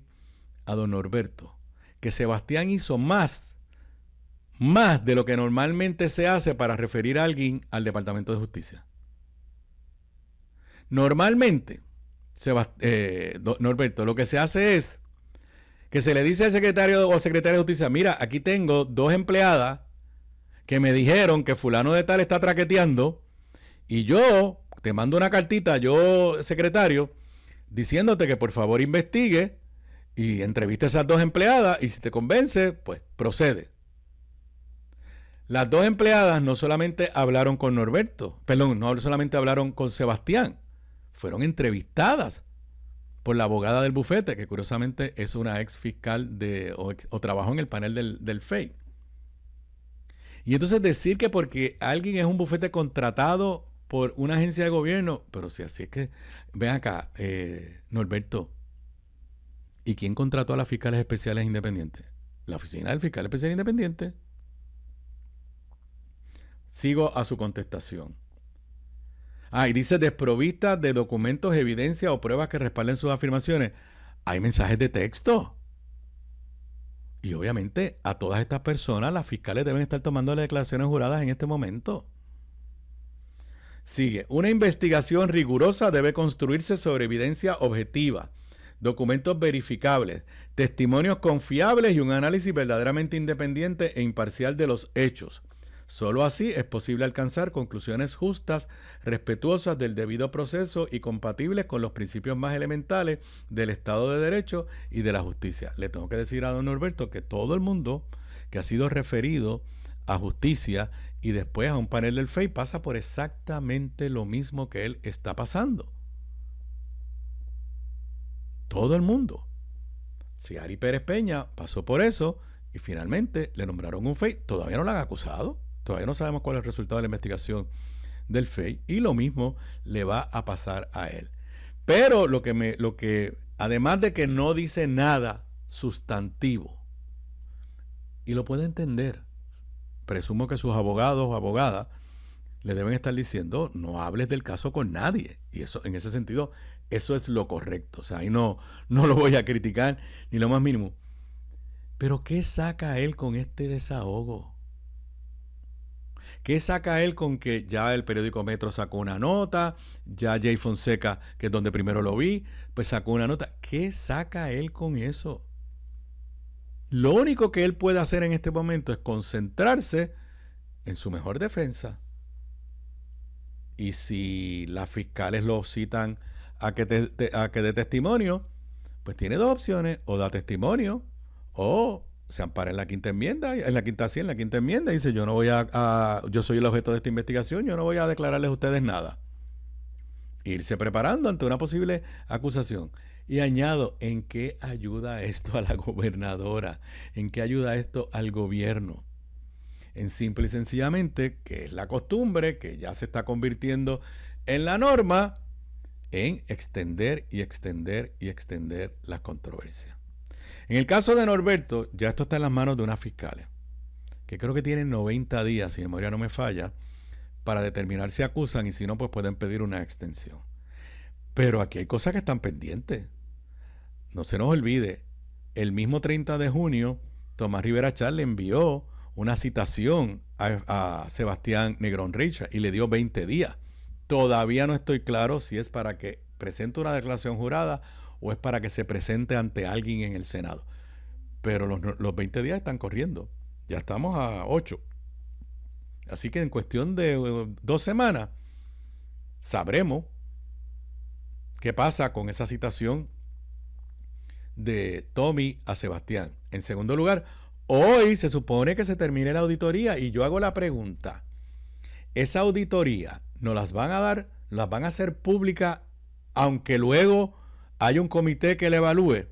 a don Norberto que Sebastián hizo más de lo que normalmente se hace para referir a alguien al Departamento de Justicia. Normalmente, Norberto, lo que se hace es que se le dice al secretario o secretaria de Justicia: mira, aquí tengo 2 empleadas que me dijeron que fulano de tal está traqueteando, y yo te mando una cartita, yo, secretario, diciéndote que por favor investigue y entreviste a esas 2 empleadas, y si te convence, pues procede. Las 2 empleadas no solamente hablaron con Norberto, no solamente hablaron con Sebastián, fueron entrevistadas por la abogada del bufete, que curiosamente es una ex fiscal o trabajó en el panel del FEI. Y entonces decir que porque alguien es un bufete contratado por una agencia de gobierno, pero si así es que, ven acá, Norberto, ¿y quién contrató a las fiscales especiales independientes? La oficina del fiscal especial independiente. Sigo a su contestación. Y dice desprovistas de documentos, evidencia o pruebas que respalden sus afirmaciones. Hay mensajes de texto. Y obviamente a todas estas personas, las fiscales deben estar tomando las declaraciones juradas en este momento. Sigue, una investigación rigurosa debe construirse sobre evidencia objetiva, documentos verificables, testimonios confiables y un análisis verdaderamente independiente e imparcial de los hechos. Solo así es posible alcanzar conclusiones justas, respetuosas del debido proceso y compatibles con los principios más elementales del Estado de Derecho y de la justicia. Le tengo que decir a don Norberto que todo el mundo que ha sido referido a justicia y después a un panel del FEI pasa por exactamente lo mismo que él está pasando. Todo el mundo. Ciari Pérez Peña pasó por eso y finalmente le nombraron un FEI. Todavía no lo han acusado. Todavía no sabemos cuál es el resultado de la investigación del FEI y lo mismo le va a pasar a él. Pero lo que además de que no dice nada sustantivo, y lo puede entender, presumo que sus abogados o abogadas le deben estar diciendo no hables del caso con nadie, y eso en ese sentido eso es lo correcto. O sea, ahí no lo voy a criticar ni lo más mínimo. Pero ¿qué saca él con este desahogo? ¿Qué saca él con que ya el periódico Metro sacó una nota, ya Jay Fonseca, que es donde primero lo vi, pues sacó una nota? ¿Qué saca él con eso? Lo único que él puede hacer en este momento es concentrarse en su mejor defensa. Y si las fiscales lo citan a que dé testimonio, pues tiene dos opciones: o da testimonio o se ampara en la quinta enmienda, en la quinta enmienda, y dice yo no voy yo soy el objeto de esta investigación, yo no voy a declararles a ustedes nada. Irse preparando ante una posible acusación. Y añado, ¿en qué ayuda esto a la gobernadora? ¿En qué ayuda esto al gobierno? En simple y sencillamente, que es la costumbre, que ya se está convirtiendo en la norma, en extender y extender y extender las controversias. En el caso de Norberto, ya esto está en las manos de unas fiscales, que creo que tienen 90 días, si mi memoria no me falla, para determinar si acusan, y si no, pues pueden pedir una extensión. Pero aquí hay cosas que están pendientes. No se nos olvide, el mismo 30 de junio, Tomás Rivera Chat le envió una citación a Sebastián Negrón Richard y le dio 20 días. Todavía no estoy claro si es para que presente una declaración jurada o es para que se presente ante alguien en el Senado. Pero los 20 días están corriendo. Ya estamos a 8. Así que en cuestión de 2 semanas sabremos qué pasa con esa citación de Tommy a Sebastián. En segundo lugar, hoy se supone que se termine la auditoría y yo hago la pregunta: ¿esa auditoría nos las van a dar, las van a hacer pública aunque luego hay un comité que la evalúe?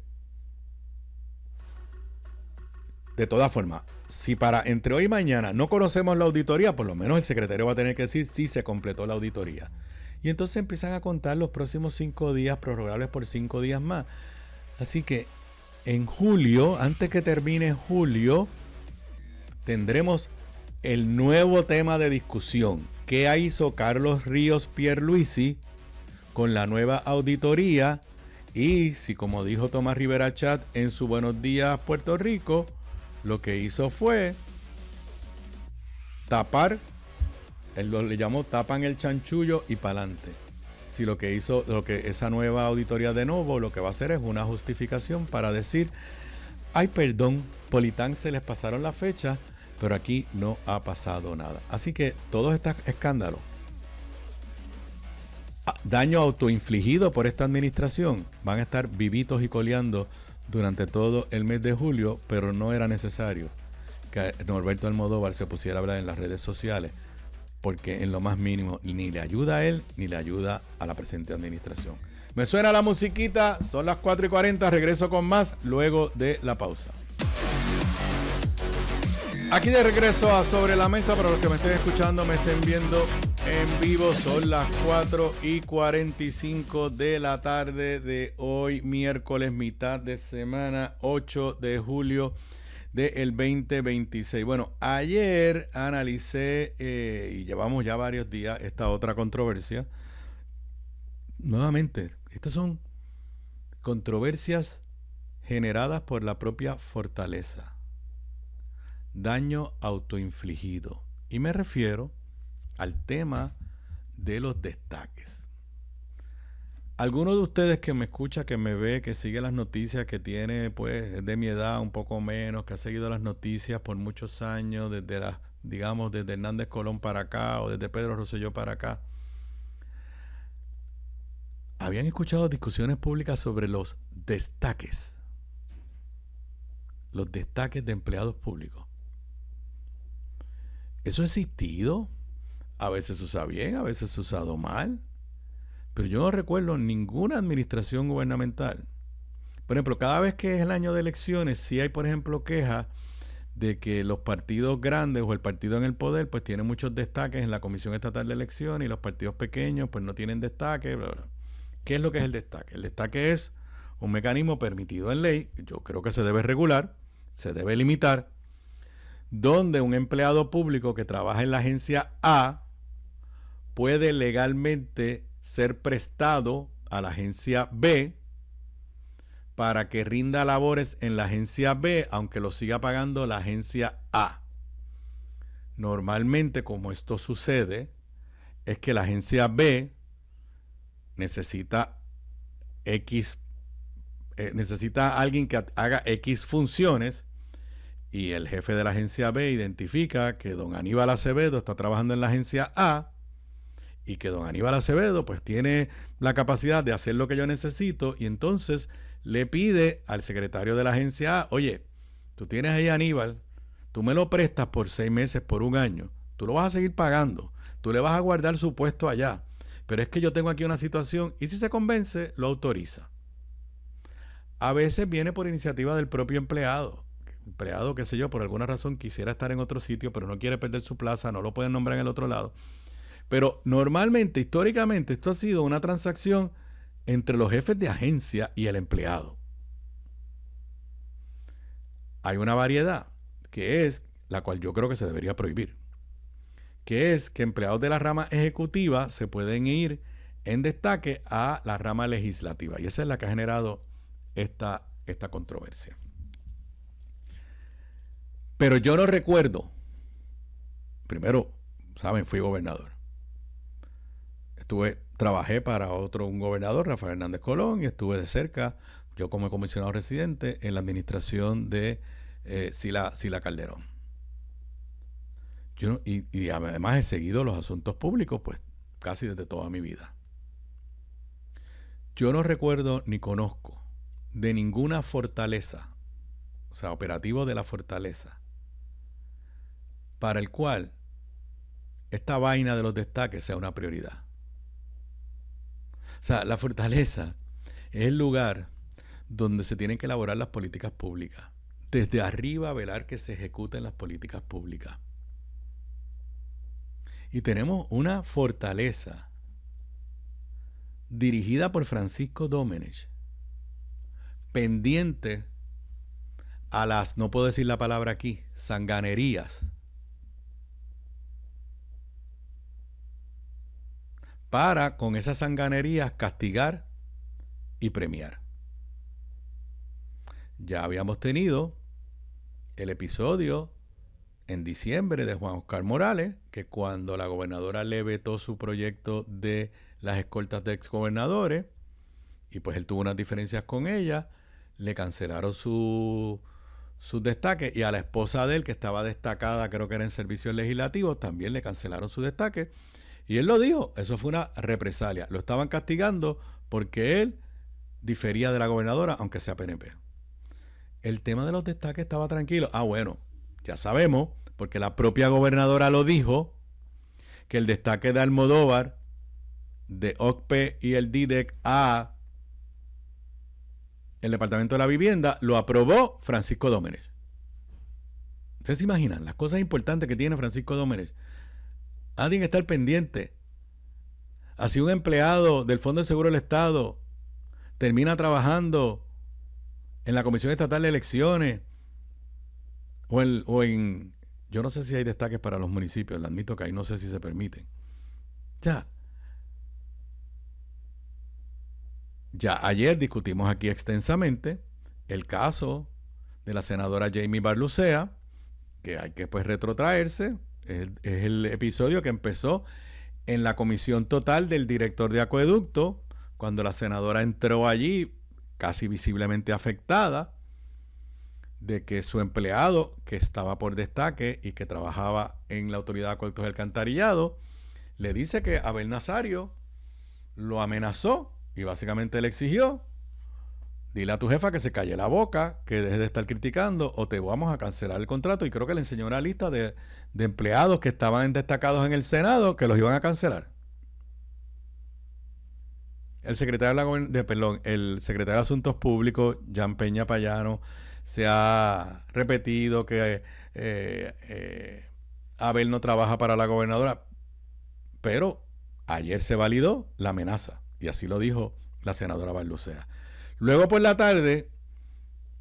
De todas formas, si para entre hoy y mañana no conocemos la auditoría, por lo menos el secretario va a tener que decir si se completó la auditoría. Y entonces empiezan a contar los próximos 5 días, prorrogables por 5 días más. Así que en julio, antes que termine julio, tendremos el nuevo tema de discusión. ¿Qué hizo Carlos Ríos Pierluisi con la nueva auditoría? Y si, como dijo Tomás Rivera Chat en su Buenos Días Puerto Rico, lo que hizo fue tapar, él le llamó tapan el chanchullo y pa'lante. Si lo que hizo, esa nueva auditoría de nuevo, lo que va a hacer es una justificación para decir, ay, perdón, Politán se les pasaron la fecha, pero aquí no ha pasado nada. Así que todos estos escándalos, daño autoinfligido por esta administración, van a estar vivitos y coleando durante todo el mes de julio, pero no era necesario que Norberto Almodóvar se pusiera a hablar en las redes sociales, porque en lo más mínimo ni le ayuda a él ni le ayuda a la presente administración. Me suena la musiquita, son las 4:40, regreso con más luego de la pausa. Aquí de regreso a Sobre la Mesa, para los que me estén escuchando, me estén viendo en vivo, son las 4:45 de la tarde de hoy, miércoles, mitad de semana, 8 de julio del 2026. Bueno, ayer analicé, y llevamos ya varios días, esta otra controversia nuevamente, estas son controversias generadas por la propia fortaleza. Daño autoinfligido. Y me refiero al tema de los destaques. Alguno de ustedes que me escucha, que me ve, que sigue las noticias, que tiene, pues, de mi edad, un poco menos, que ha seguido las noticias por muchos años, desde Hernández Colón para acá, o desde Pedro Rosselló para acá, habían escuchado discusiones públicas sobre los destaques. Los destaques de empleados públicos. ¿Eso ha existido? A veces se usa bien, a veces se ha usado mal. Pero yo no recuerdo ninguna administración gubernamental. Por ejemplo, cada vez que es el año de elecciones, sí hay, por ejemplo, quejas de que los partidos grandes o el partido en el poder, pues tienen muchos destaques en la Comisión Estatal de Elecciones y los partidos pequeños, pues no tienen destaque. Bla, bla. ¿Qué es lo que es el destaque? El destaque es un mecanismo permitido en ley, yo creo que se debe regular, se debe limitar, donde un empleado público que trabaja en la agencia A puede legalmente ser prestado a la agencia B para que rinda labores en la agencia B, aunque lo siga pagando la agencia A. Normalmente, como esto sucede, es que la agencia B necesita necesita alguien que haga X funciones, y el jefe de la agencia B identifica que don Aníbal Acevedo está trabajando en la agencia A, y que don Aníbal Acevedo pues tiene la capacidad de hacer lo que yo necesito, y entonces le pide al secretario de la agencia A, oye, tú tienes ahí a Aníbal, tú me lo prestas por 6 meses, por 1 año, tú lo vas a seguir pagando, tú le vas a guardar su puesto allá, pero es que yo tengo aquí una situación, y si se convence, lo autoriza. A veces viene por iniciativa del propio empleado, qué sé yo, por alguna razón quisiera estar en otro sitio, pero no quiere perder su plaza, no lo pueden nombrar en el otro lado. Pero normalmente, históricamente, esto ha sido una transacción entre los jefes de agencia y el empleado. Hay una variedad, que es la cual yo creo que se debería prohibir, que es que empleados de la rama ejecutiva se pueden ir en destaque a la rama legislativa. Y esa es la que ha generado esta controversia. Pero yo no recuerdo, primero, saben, fui gobernador. Trabajé para un gobernador, Rafael Hernández Colón, y estuve de cerca, yo como comisionado residente, en la administración de Sila Calderón. Y además he seguido los asuntos públicos, pues, casi desde toda mi vida. Yo no recuerdo ni conozco de ninguna fortaleza, o sea, operativo de la fortaleza, para el cual esta vaina de los destaques sea una prioridad. O sea, la fortaleza es el lugar donde se tienen que elaborar las políticas públicas. Desde arriba velar que se ejecuten las políticas públicas. Y tenemos una fortaleza dirigida por Francisco Domenech, pendiente a las, no puedo decir la palabra aquí, sanganerías, para con esas sanganerías castigar y premiar. Ya habíamos tenido el episodio en diciembre de Juan Oscar Morales, que cuando la gobernadora le vetó su proyecto de las escoltas de exgobernadores, y pues él tuvo unas diferencias con ella, le cancelaron sus destaques, y a la esposa de él, que estaba destacada, creo que era en servicios legislativos, también le cancelaron su destaque. Y él lo dijo, eso fue una represalia. Lo estaban castigando porque él difería de la gobernadora, aunque sea PNP. El tema de los destaques estaba tranquilo. Ah, bueno, ya sabemos, porque la propia gobernadora lo dijo, que el destaque de Almodóvar, de OCPE y el DIDEC a el Departamento de la Vivienda, lo aprobó Francisco Domenech. ¿Ustedes se imaginan las cosas importantes que tiene Francisco Domenech? Tienen que estar pendiente. Así un empleado del Fondo de Seguro del Estado termina trabajando en la Comisión Estatal de Elecciones o en yo no sé si hay destaques para los municipios, le admito que ahí no sé si se permiten. Ya. Ya ayer discutimos aquí extensamente el caso de la senadora Jamie Barlucea, que hay que pues retrotraerse. Es el episodio que empezó en la comisión total del director de acueducto, cuando la senadora entró allí casi visiblemente afectada de que su empleado, que estaba por destaque y que trabajaba en la Autoridad de Acueductos y Alcantarillado, le dice que Abel Nazario lo amenazó y básicamente le exigió: dile a tu jefa que se calle la boca, que deje de estar criticando o te vamos a cancelar el contrato. Y creo que le enseñó una lista de empleados que estaban destacados en el Senado que los iban a cancelar. El secretario el secretario de Asuntos Públicos, Jan Peña Payano, se ha repetido que Abel no trabaja para la gobernadora, pero ayer se validó la amenaza y así lo dijo la senadora Barlucea. Luego por la tarde,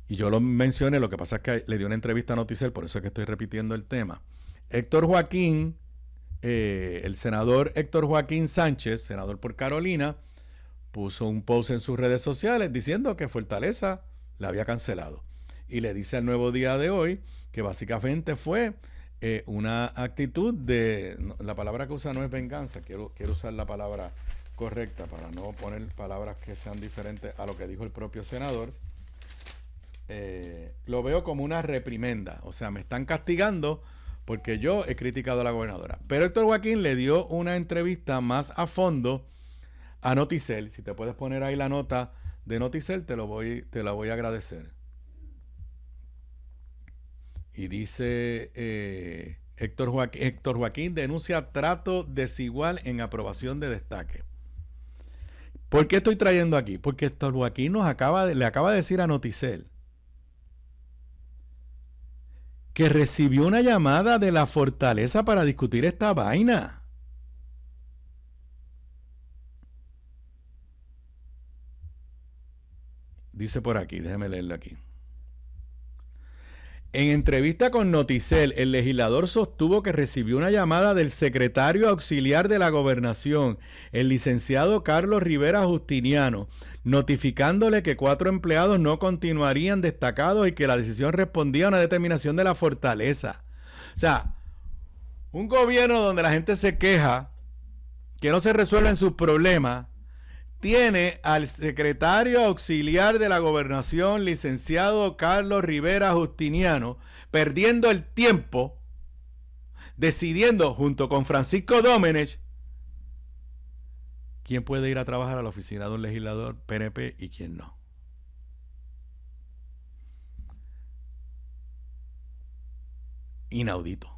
y yo lo mencioné, lo que pasa es que le dio una entrevista a Noticel, por eso es que estoy repitiendo el tema. Héctor Joaquín, el senador Héctor Joaquín Sánchez, senador por Carolina, puso un post en sus redes sociales diciendo que Fortaleza la había cancelado. Y le dice al Nuevo Día de hoy que básicamente fue una actitud de... la palabra que usa no es venganza, quiero usar la palabra correcta para no poner palabras que sean diferentes a lo que dijo el propio senador. Lo veo como una reprimenda, o sea, me están castigando porque yo he criticado a la gobernadora. Pero Héctor Joaquín le dio una entrevista más a fondo a Noticel. Si te puedes poner ahí la nota de Noticel, te la voy a agradecer. Y dice Héctor Joaquín denuncia trato desigual en aprobación de destaque. ¿Por qué estoy trayendo aquí? Porque Héctor Joaquín le acaba de decir a Noticel que recibió una llamada de la Fortaleza para discutir esta vaina. Dice por aquí, déjeme leerlo aquí. En entrevista con Noticel, el legislador sostuvo que recibió una llamada del secretario auxiliar de la Gobernación, el licenciado Carlos Rivera Justiniano, notificándole que 4 empleados no continuarían destacados y que la decisión respondía a una determinación de la Fortaleza. O sea, un gobierno donde la gente se queja que no se resuelven sus problemas, tiene al secretario auxiliar de la Gobernación, licenciado Carlos Rivera Justiniano, perdiendo el tiempo, decidiendo junto con Francisco Domenech quién puede ir a trabajar a la oficina de un legislador PNP y quién no. Inaudito.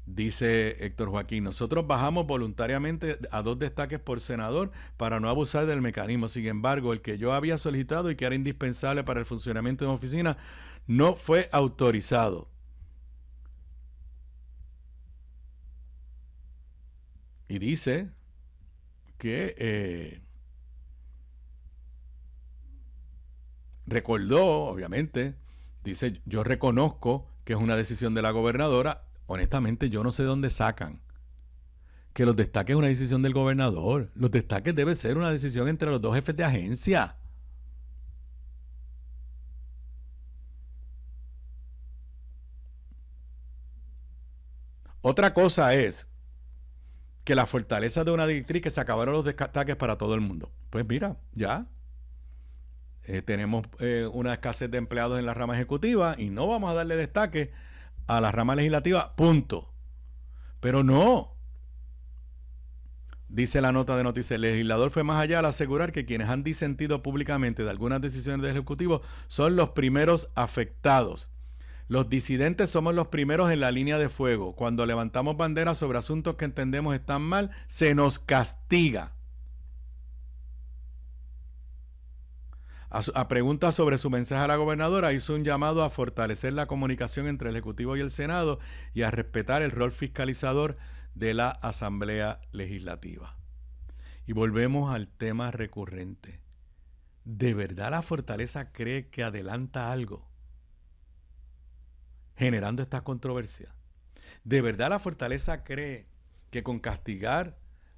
Dice Héctor Joaquín, nosotros bajamos voluntariamente a 2 destaques por senador para no abusar del mecanismo. Sin embargo, el que yo había solicitado y que era indispensable para el funcionamiento de una oficina no fue autorizado. Y dice que recordó, obviamente, dice, yo reconozco que es una decisión de la gobernadora. Honestamente, yo no sé de dónde sacan que los destaques es una decisión del gobernador. Los destaques debe ser una decisión entre los 2 jefes de agencia. Otra cosa es que la fortaleza de una directriz que se acabaron los destaques para todo el mundo. Pues mira, ya tenemos una escasez de empleados en la rama ejecutiva y no vamos a darle destaque a la rama legislativa, punto. Pero no. Dice la nota de noticias, el legislador fue más allá al asegurar que quienes han disentido públicamente de algunas decisiones del Ejecutivo son los primeros afectados. Los disidentes somos los primeros en la línea de fuego. Cuando levantamos banderas sobre asuntos que entendemos están mal, se nos castiga. A preguntas sobre su mensaje a la gobernadora, hizo un llamado a fortalecer la comunicación entre el Ejecutivo y el Senado y a respetar el rol fiscalizador de la Asamblea Legislativa. Y volvemos al tema recurrente. ¿De verdad la Fortaleza cree que adelanta algo generando estas controversias? ¿De verdad la Fortaleza cree que con castigar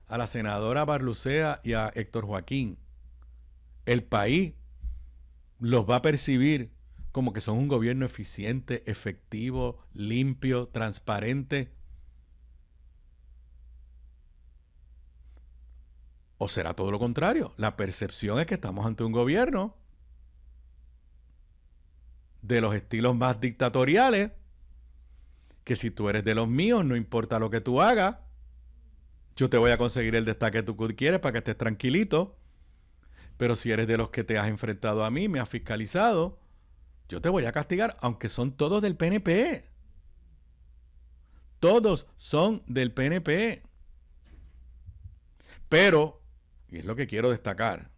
a la senadora Barlucea y a Héctor Joaquín, el país los va a percibir como que son un gobierno eficiente, efectivo, limpio, transparente. ¿O será todo lo contrario? La percepción es que estamos ante un gobierno de los estilos más dictatoriales, que si tú eres de los míos, no importa lo que tú hagas, yo te voy a conseguir el destaque que tú quieres para que estés tranquilito. Pero si eres de los que te has enfrentado a mí, me has fiscalizado, yo te voy a castigar, aunque son todos del PNP. Todos son del PNP. Pero, y es lo que quiero destacar,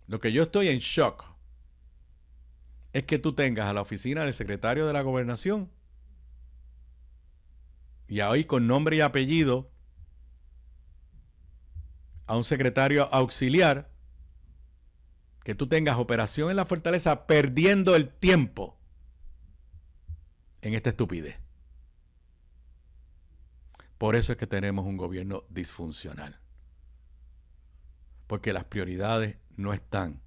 lo que yo estoy en shock es que tú tengas a la oficina del secretario de la Gobernación y ahí con nombre y apellido a un secretario auxiliar, que tú tengas operación en la Fortaleza perdiendo el tiempo en esta estupidez. Por eso es que tenemos un gobierno disfuncional. Porque las prioridades no están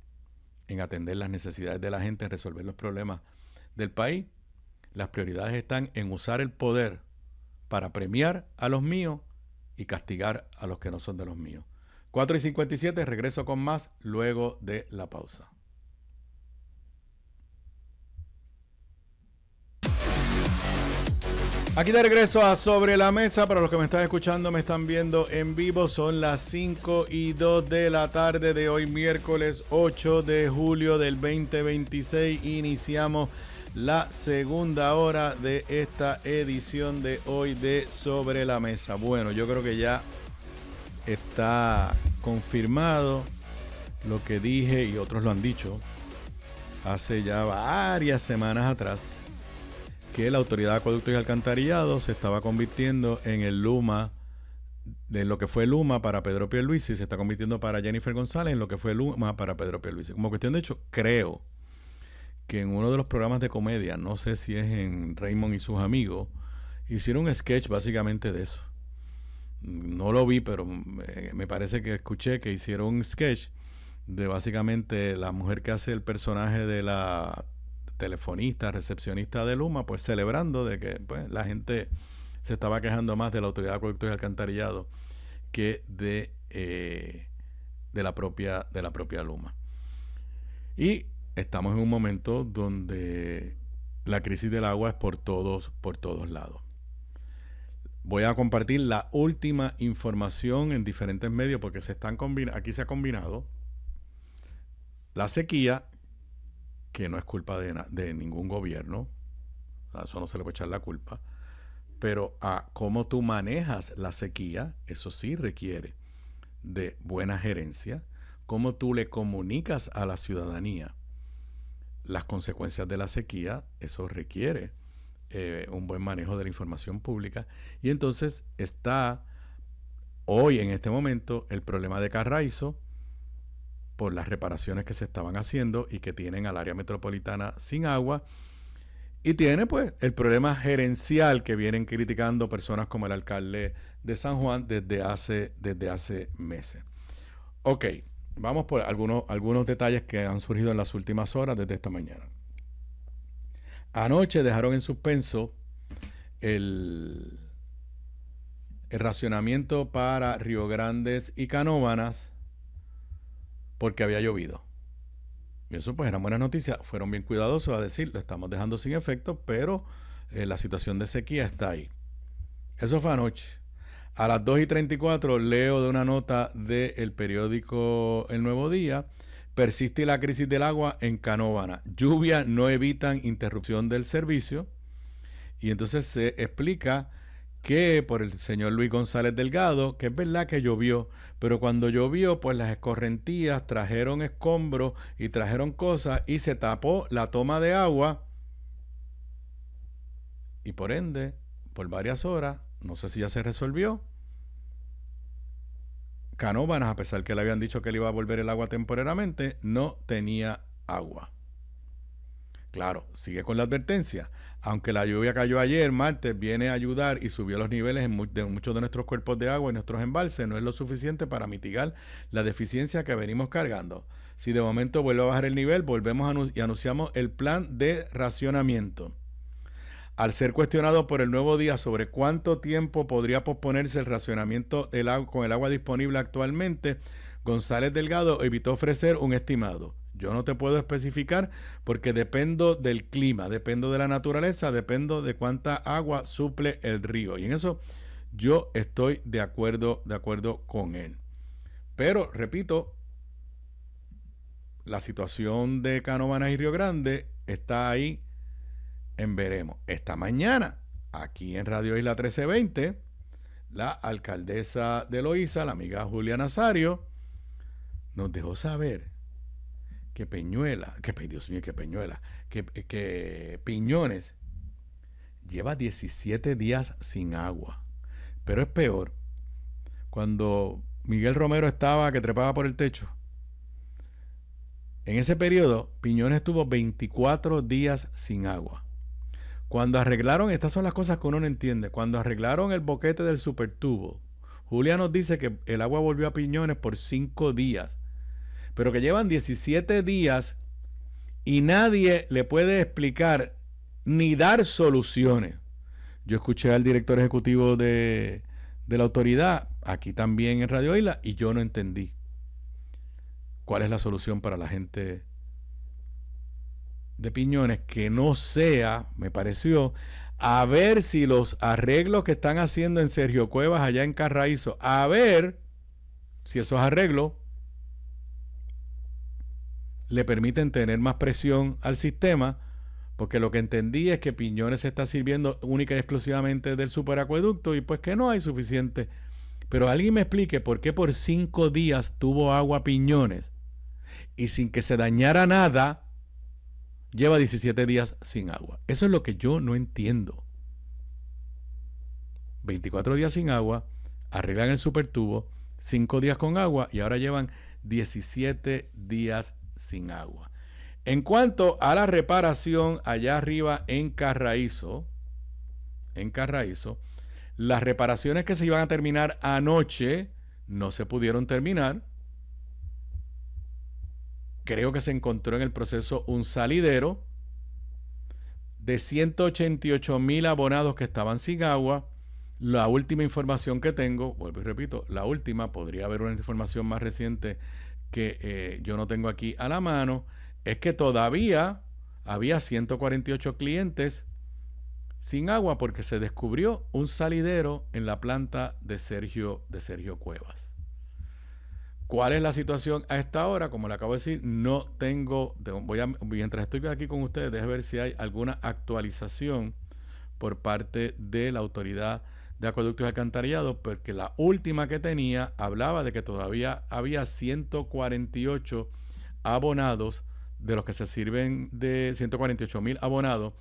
en atender las necesidades de la gente, en resolver los problemas del país. Las prioridades están en usar el poder para premiar a los míos y castigar a los que no son de los míos. 4:57, regreso con más luego de la pausa. Aquí de regreso a Sobre la Mesa. Para los que me están escuchando, me están viendo en vivo, son las 5:02 de la tarde de hoy, miércoles 8 de julio del 2026. Iniciamos la segunda hora de esta edición de hoy de Sobre la Mesa. Bueno, yo creo que ya está confirmado lo que dije, y otros lo han dicho hace ya varias semanas atrás, que la Autoridad de Acueductos y Alcantarillado se estaba convirtiendo en el Luma, de lo que fue Luma para Pedro Pierluisi, se está convirtiendo para Jennifer González en lo que fue Luma para Pedro Pierluisi. Como cuestión de hecho, creo que en uno de los programas de comedia, no sé si es en Raymond y sus amigos, hicieron un sketch básicamente de eso. No lo vi, pero me parece que escuché que hicieron un sketch de básicamente la mujer que hace el personaje de la telefonista, recepcionista de Luma, pues celebrando de que pues, la gente se estaba quejando más de la Autoridad de Acueductos y Alcantarillado que de la propia Luma. Y estamos en un momento donde la crisis del agua es por todos lados. Voy a compartir la última información en diferentes medios porque aquí se ha combinado la sequía, que no es culpa de ningún gobierno, a eso no se le puede echar la culpa, pero a cómo tú manejas la sequía, eso sí requiere de buena gerencia, cómo tú le comunicas a la ciudadanía las consecuencias de la sequía, eso requiere un buen manejo de la información pública. Y entonces está hoy, en este momento, el problema de Carraizo por las reparaciones que se estaban haciendo y que tienen al área metropolitana sin agua. Y tiene pues el problema gerencial que vienen criticando personas como el alcalde de San Juan desde hace meses. Ok, vamos por algunos detalles que han surgido en las últimas horas desde esta mañana. Anoche dejaron en suspenso el racionamiento para Río Grandes y Canóvanas porque había llovido. Y eso pues eran buenas noticias. Fueron bien cuidadosos a decir, lo estamos dejando sin efecto, pero la situación de sequía está ahí. Eso fue anoche. A las 2:34 leo de una nota del periódico El Nuevo Día: persiste la crisis del agua en Canóvanas. Lluvias no evitan interrupción del servicio. Y entonces se explica que por el señor Luis González Delgado, que es verdad que llovió, pero cuando llovió, pues las escorrentías trajeron escombros y trajeron cosas y se tapó la toma de agua. Y por ende, por varias horas, no sé si ya se resolvió, Canóvanas, a pesar que le habían dicho que le iba a volver el agua temporariamente, no tenía agua. Claro, sigue con la advertencia. Aunque la lluvia cayó ayer, martes, viene a ayudar y subió los niveles de muchos de nuestros cuerpos de agua y nuestros embalses, no es lo suficiente para mitigar la deficiencia que venimos cargando. Si de momento vuelve a bajar el nivel, volvemos y anunciamos el plan de racionamiento. Al ser cuestionado por el Nuevo Día sobre cuánto tiempo podría posponerse el racionamiento con el agua disponible actualmente, González Delgado evitó ofrecer un estimado. Yo no te puedo especificar porque dependo del clima, dependo de la naturaleza, dependo de cuánta agua suple el río. Y en eso yo estoy de acuerdo con él. Pero, repito, la situación de Canóvanas y Río Grande está ahí en veremos. Esta mañana, aquí en Radio Isla 1320, la alcaldesa de Loíza, la amiga Julia Nazario, nos dejó saber que Piñones lleva 17 días sin agua. Pero es peor. Cuando Miguel Romero estaba que trepaba por el techo, en ese periodo, Piñones estuvo 24 días sin agua. Cuando arreglaron, estas son las cosas que uno no entiende, cuando arreglaron el boquete del supertubo, Julia nos dice que el agua volvió a Piñones por 5 días. Pero que llevan 17 días y nadie le puede explicar ni dar soluciones. Yo escuché al director ejecutivo de la autoridad, aquí también en Radio Isla, y yo no entendí cuál es la solución para la gente de Piñones, que no sea, me pareció, a ver si los arreglos que están haciendo en Sergio Cuevas allá en Carraízo, a ver si esos arreglos le permiten tener más presión al sistema, porque lo que entendí es que Piñones se está sirviendo única y exclusivamente del superacueducto y pues que no hay suficiente. Pero alguien me explique por qué por 5 días tuvo agua Piñones y sin que se dañara nada, lleva 17 días sin agua. Eso es lo que yo no entiendo. 24 días sin agua, arreglan el supertubo, 5 días con agua y ahora llevan 17 días sin agua. En cuanto a la reparación allá arriba en Carraízo, las reparaciones que se iban a terminar anoche no se pudieron terminar. Creo que se encontró en el proceso un salidero de 188,000 abonados que estaban sin agua. La última información que tengo, vuelvo y repito, la última, podría haber una información más reciente que yo no tengo aquí a la mano, es que todavía había 148 clientes sin agua porque se descubrió un salidero en la planta de Sergio Cuevas. ¿Cuál es la situación a esta hora? Como le acabo de decir, no tengo, mientras estoy aquí con ustedes, déjenme ver si hay alguna actualización por parte de la autoridad de acueductos y alcantarillados, porque la última que tenía hablaba de que todavía había 148 abonados de los que se sirven de 148,000 abonados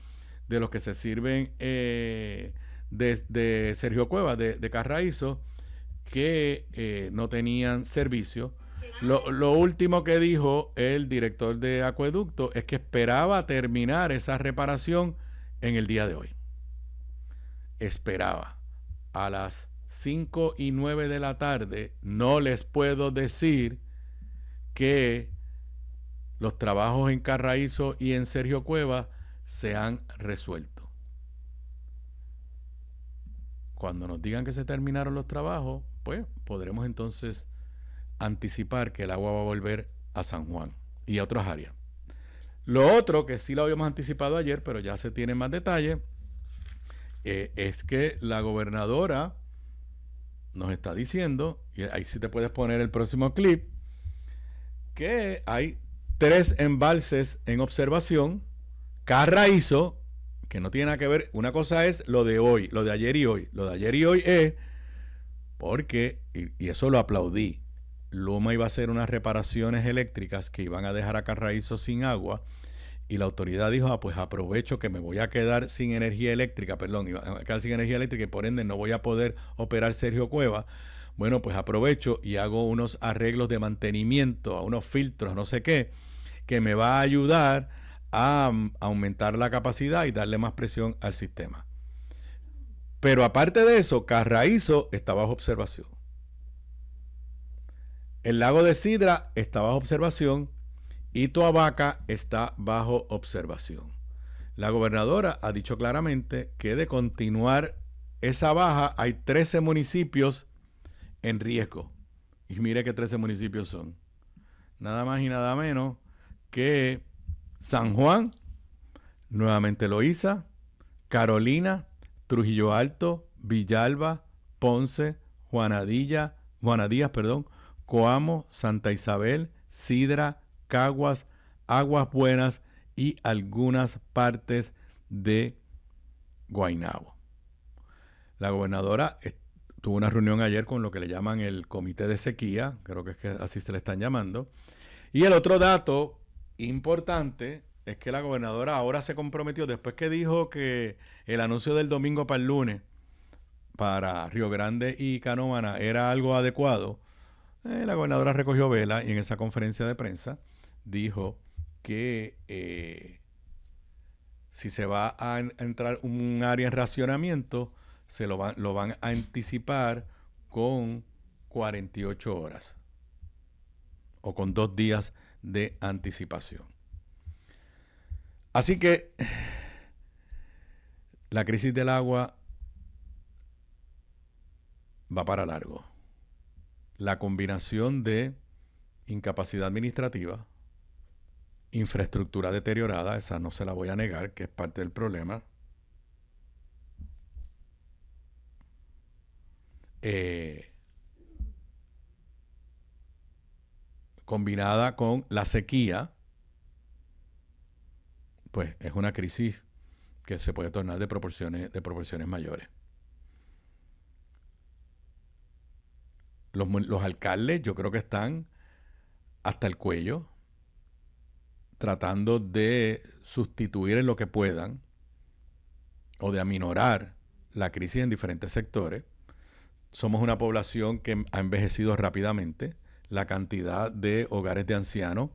de los que se sirven de Sergio Cuevas, de Carraízo, que no tenían servicio. Lo último que dijo el director de acueducto es que esperaba terminar esa reparación en el día de hoy. Esperaba. A las 5:09 de la tarde no les puedo decir que los trabajos en Carraízo y en Sergio Cuevas se han resuelto. Cuando nos digan que se terminaron los trabajos, pues podremos entonces anticipar que el agua va a volver a San Juan y a otras áreas. Lo otro, que sí lo habíamos anticipado ayer, pero ya se tiene más detalle, es que la gobernadora nos está diciendo, y ahí sí te puedes poner el próximo clip, que hay 3 embalses en observación. Carraízo, que no tiene nada que ver, una cosa es lo de hoy, lo de ayer y hoy. Lo de ayer y hoy es porque, y eso lo aplaudí, Luma iba a hacer unas reparaciones eléctricas que iban a dejar a Carraízo sin agua, y la autoridad dijo, pues aprovecho que me voy a quedar sin energía eléctrica, y por ende no voy a poder operar Sergio Cuevas. Bueno, pues aprovecho y hago unos arreglos de mantenimiento, a unos filtros, no sé qué, que me va a ayudar a aumentar la capacidad y darle más presión al sistema. Pero aparte de eso, Carraízo está bajo observación. El lago de Sidra está bajo observación y Toabaca está bajo observación. La gobernadora ha dicho claramente que de continuar esa baja hay 13 municipios en riesgo. Y mire que 13 municipios son. Nada más y nada menos que San Juan, nuevamente Loíza, Carolina, Trujillo Alto, Villalba, Ponce, Juanadías, Coamo, Santa Isabel, Sidra, Caguas, Aguas Buenas y algunas partes de Guaynabo. La gobernadora tuvo una reunión ayer con lo que le llaman el Comité de Sequía, creo que es que así se le están llamando. Y el otro dato importante es que la gobernadora ahora se comprometió, después que dijo que el anuncio del domingo para el lunes para Río Grande y Canóvana era algo adecuado. La gobernadora recogió vela y en esa conferencia de prensa dijo que si se va a entrar un área en racionamiento, lo van a anticipar con 48 horas o con 2 días de anticipación. Así que la crisis del agua va para largo. La combinación de incapacidad administrativa, infraestructura deteriorada, esa no se la voy a negar, que es parte del problema, combinada con la sequía, pues es una crisis que se puede tornar de proporciones mayores. Los alcaldes yo creo que están hasta el cuello tratando de sustituir en lo que puedan o de aminorar la crisis en diferentes sectores. Somos una población que ha envejecido rápidamente. La cantidad de hogares de ancianos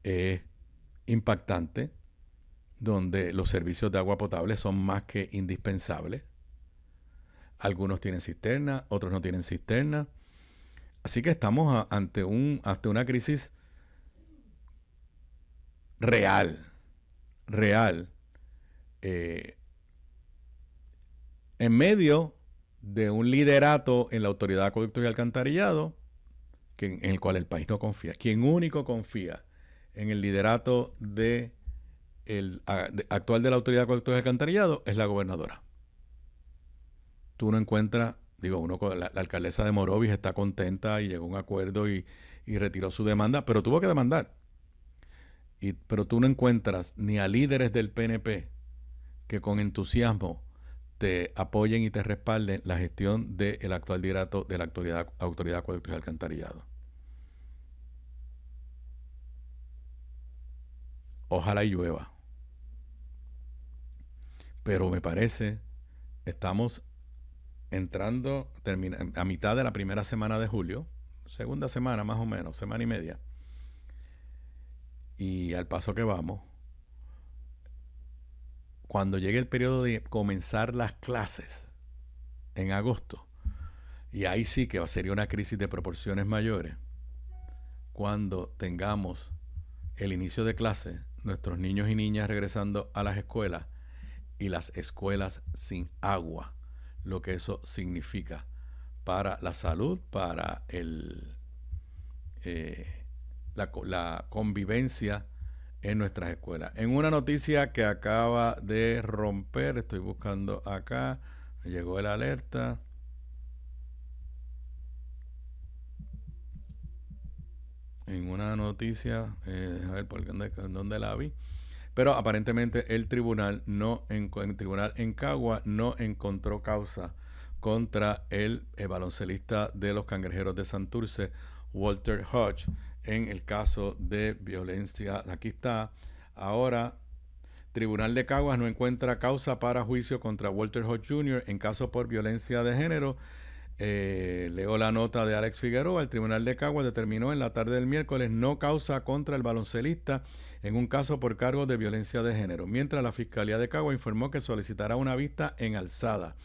es impactante, donde los servicios de agua potable son más que indispensables. Algunos tienen cisterna, otros no tienen cisterna. Así que estamos ante una crisis real, en medio de un liderato en la Autoridad de Acueductos y Alcantarillado, en el cual el país no confía. Quien único confía en el liderato actual de la Autoridad de Acueductos y Alcantarillado es la gobernadora. Tú no encuentras, la alcaldesa de Morovis está contenta y llegó a un acuerdo y retiró su demanda, pero tuvo que demandar. Pero tú no encuentras ni a líderes del PNP que con entusiasmo te apoyen y te respalden la gestión del actual liderato de la Autoridad de Acueductos y Alcantarillado. Ojalá y llueva. Pero me parece, estamos entrando a mitad de la primera semana de julio, segunda semana más o menos, semana y media. Y al paso que vamos, cuando llegue el periodo de comenzar las clases en agosto, y ahí sí que sería una crisis de proporciones mayores, cuando tengamos el inicio de clases, nuestros niños y niñas regresando a las escuelas y las escuelas sin agua, lo que eso significa para la salud, para la convivencia en nuestras escuelas. En una noticia que acaba de romper, estoy buscando acá, me llegó el alerta. En una noticia, a ver por dónde la vi. Pero aparentemente el tribunal en Cagua no encontró causa contra el baloncelista de los Cangrejeros de Santurce, Walter Hodge, en el caso de violencia. Aquí está. Ahora, Tribunal de Caguas no encuentra causa para juicio contra Walter Hodge Jr. en caso por violencia de género. Leo la nota de Alex Figueroa. El Tribunal de Caguas determinó en la tarde del miércoles no causa contra el baloncelista en un caso por cargos de violencia de género, mientras la Fiscalía de Caguas informó que solicitará una vista en alzada.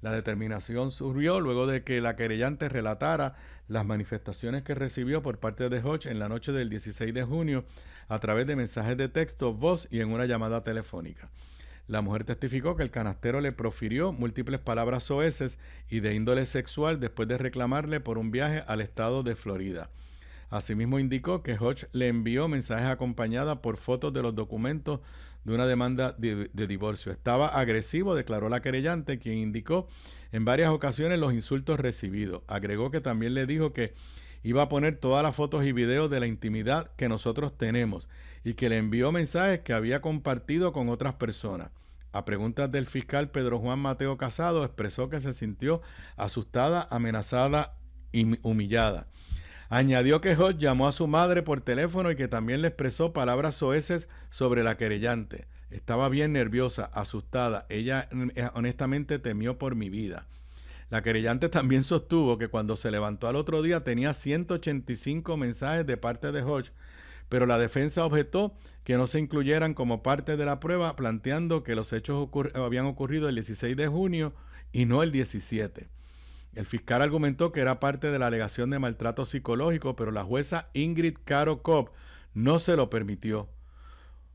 La determinación surgió luego de que la querellante relatara las manifestaciones que recibió por parte de Hodge en la noche del 16 de junio a través de mensajes de texto, voz y en una llamada telefónica. La mujer testificó que el canastero le profirió múltiples palabras soeces y de índole sexual después de reclamarle por un viaje al estado de Florida. Asimismo indicó que Hodge le envió mensajes acompañados por fotos de los documentos de una demanda de divorcio. Estaba agresivo, declaró la querellante, quien indicó en varias ocasiones los insultos recibidos. Agregó que también le dijo que iba a poner todas las fotos y videos de la intimidad que nosotros tenemos y que le envió mensajes que había compartido con otras personas. A preguntas del fiscal Pedro Juan Mateo Casado, expresó que se sintió asustada, amenazada y humillada. Añadió que Hodge llamó a su madre por teléfono y que también le expresó palabras soeces sobre la querellante. Estaba bien nerviosa, asustada. Ella honestamente temió por mi vida. La querellante también sostuvo que cuando se levantó al otro día tenía 185 mensajes de parte de Hodge, pero la defensa objetó que no se incluyeran como parte de la prueba, planteando que los hechos habían ocurrido el 16 de junio y no el 17. El fiscal argumentó que era parte de la alegación de maltrato psicológico, pero la jueza Ingrid Caro Cobb no se lo permitió.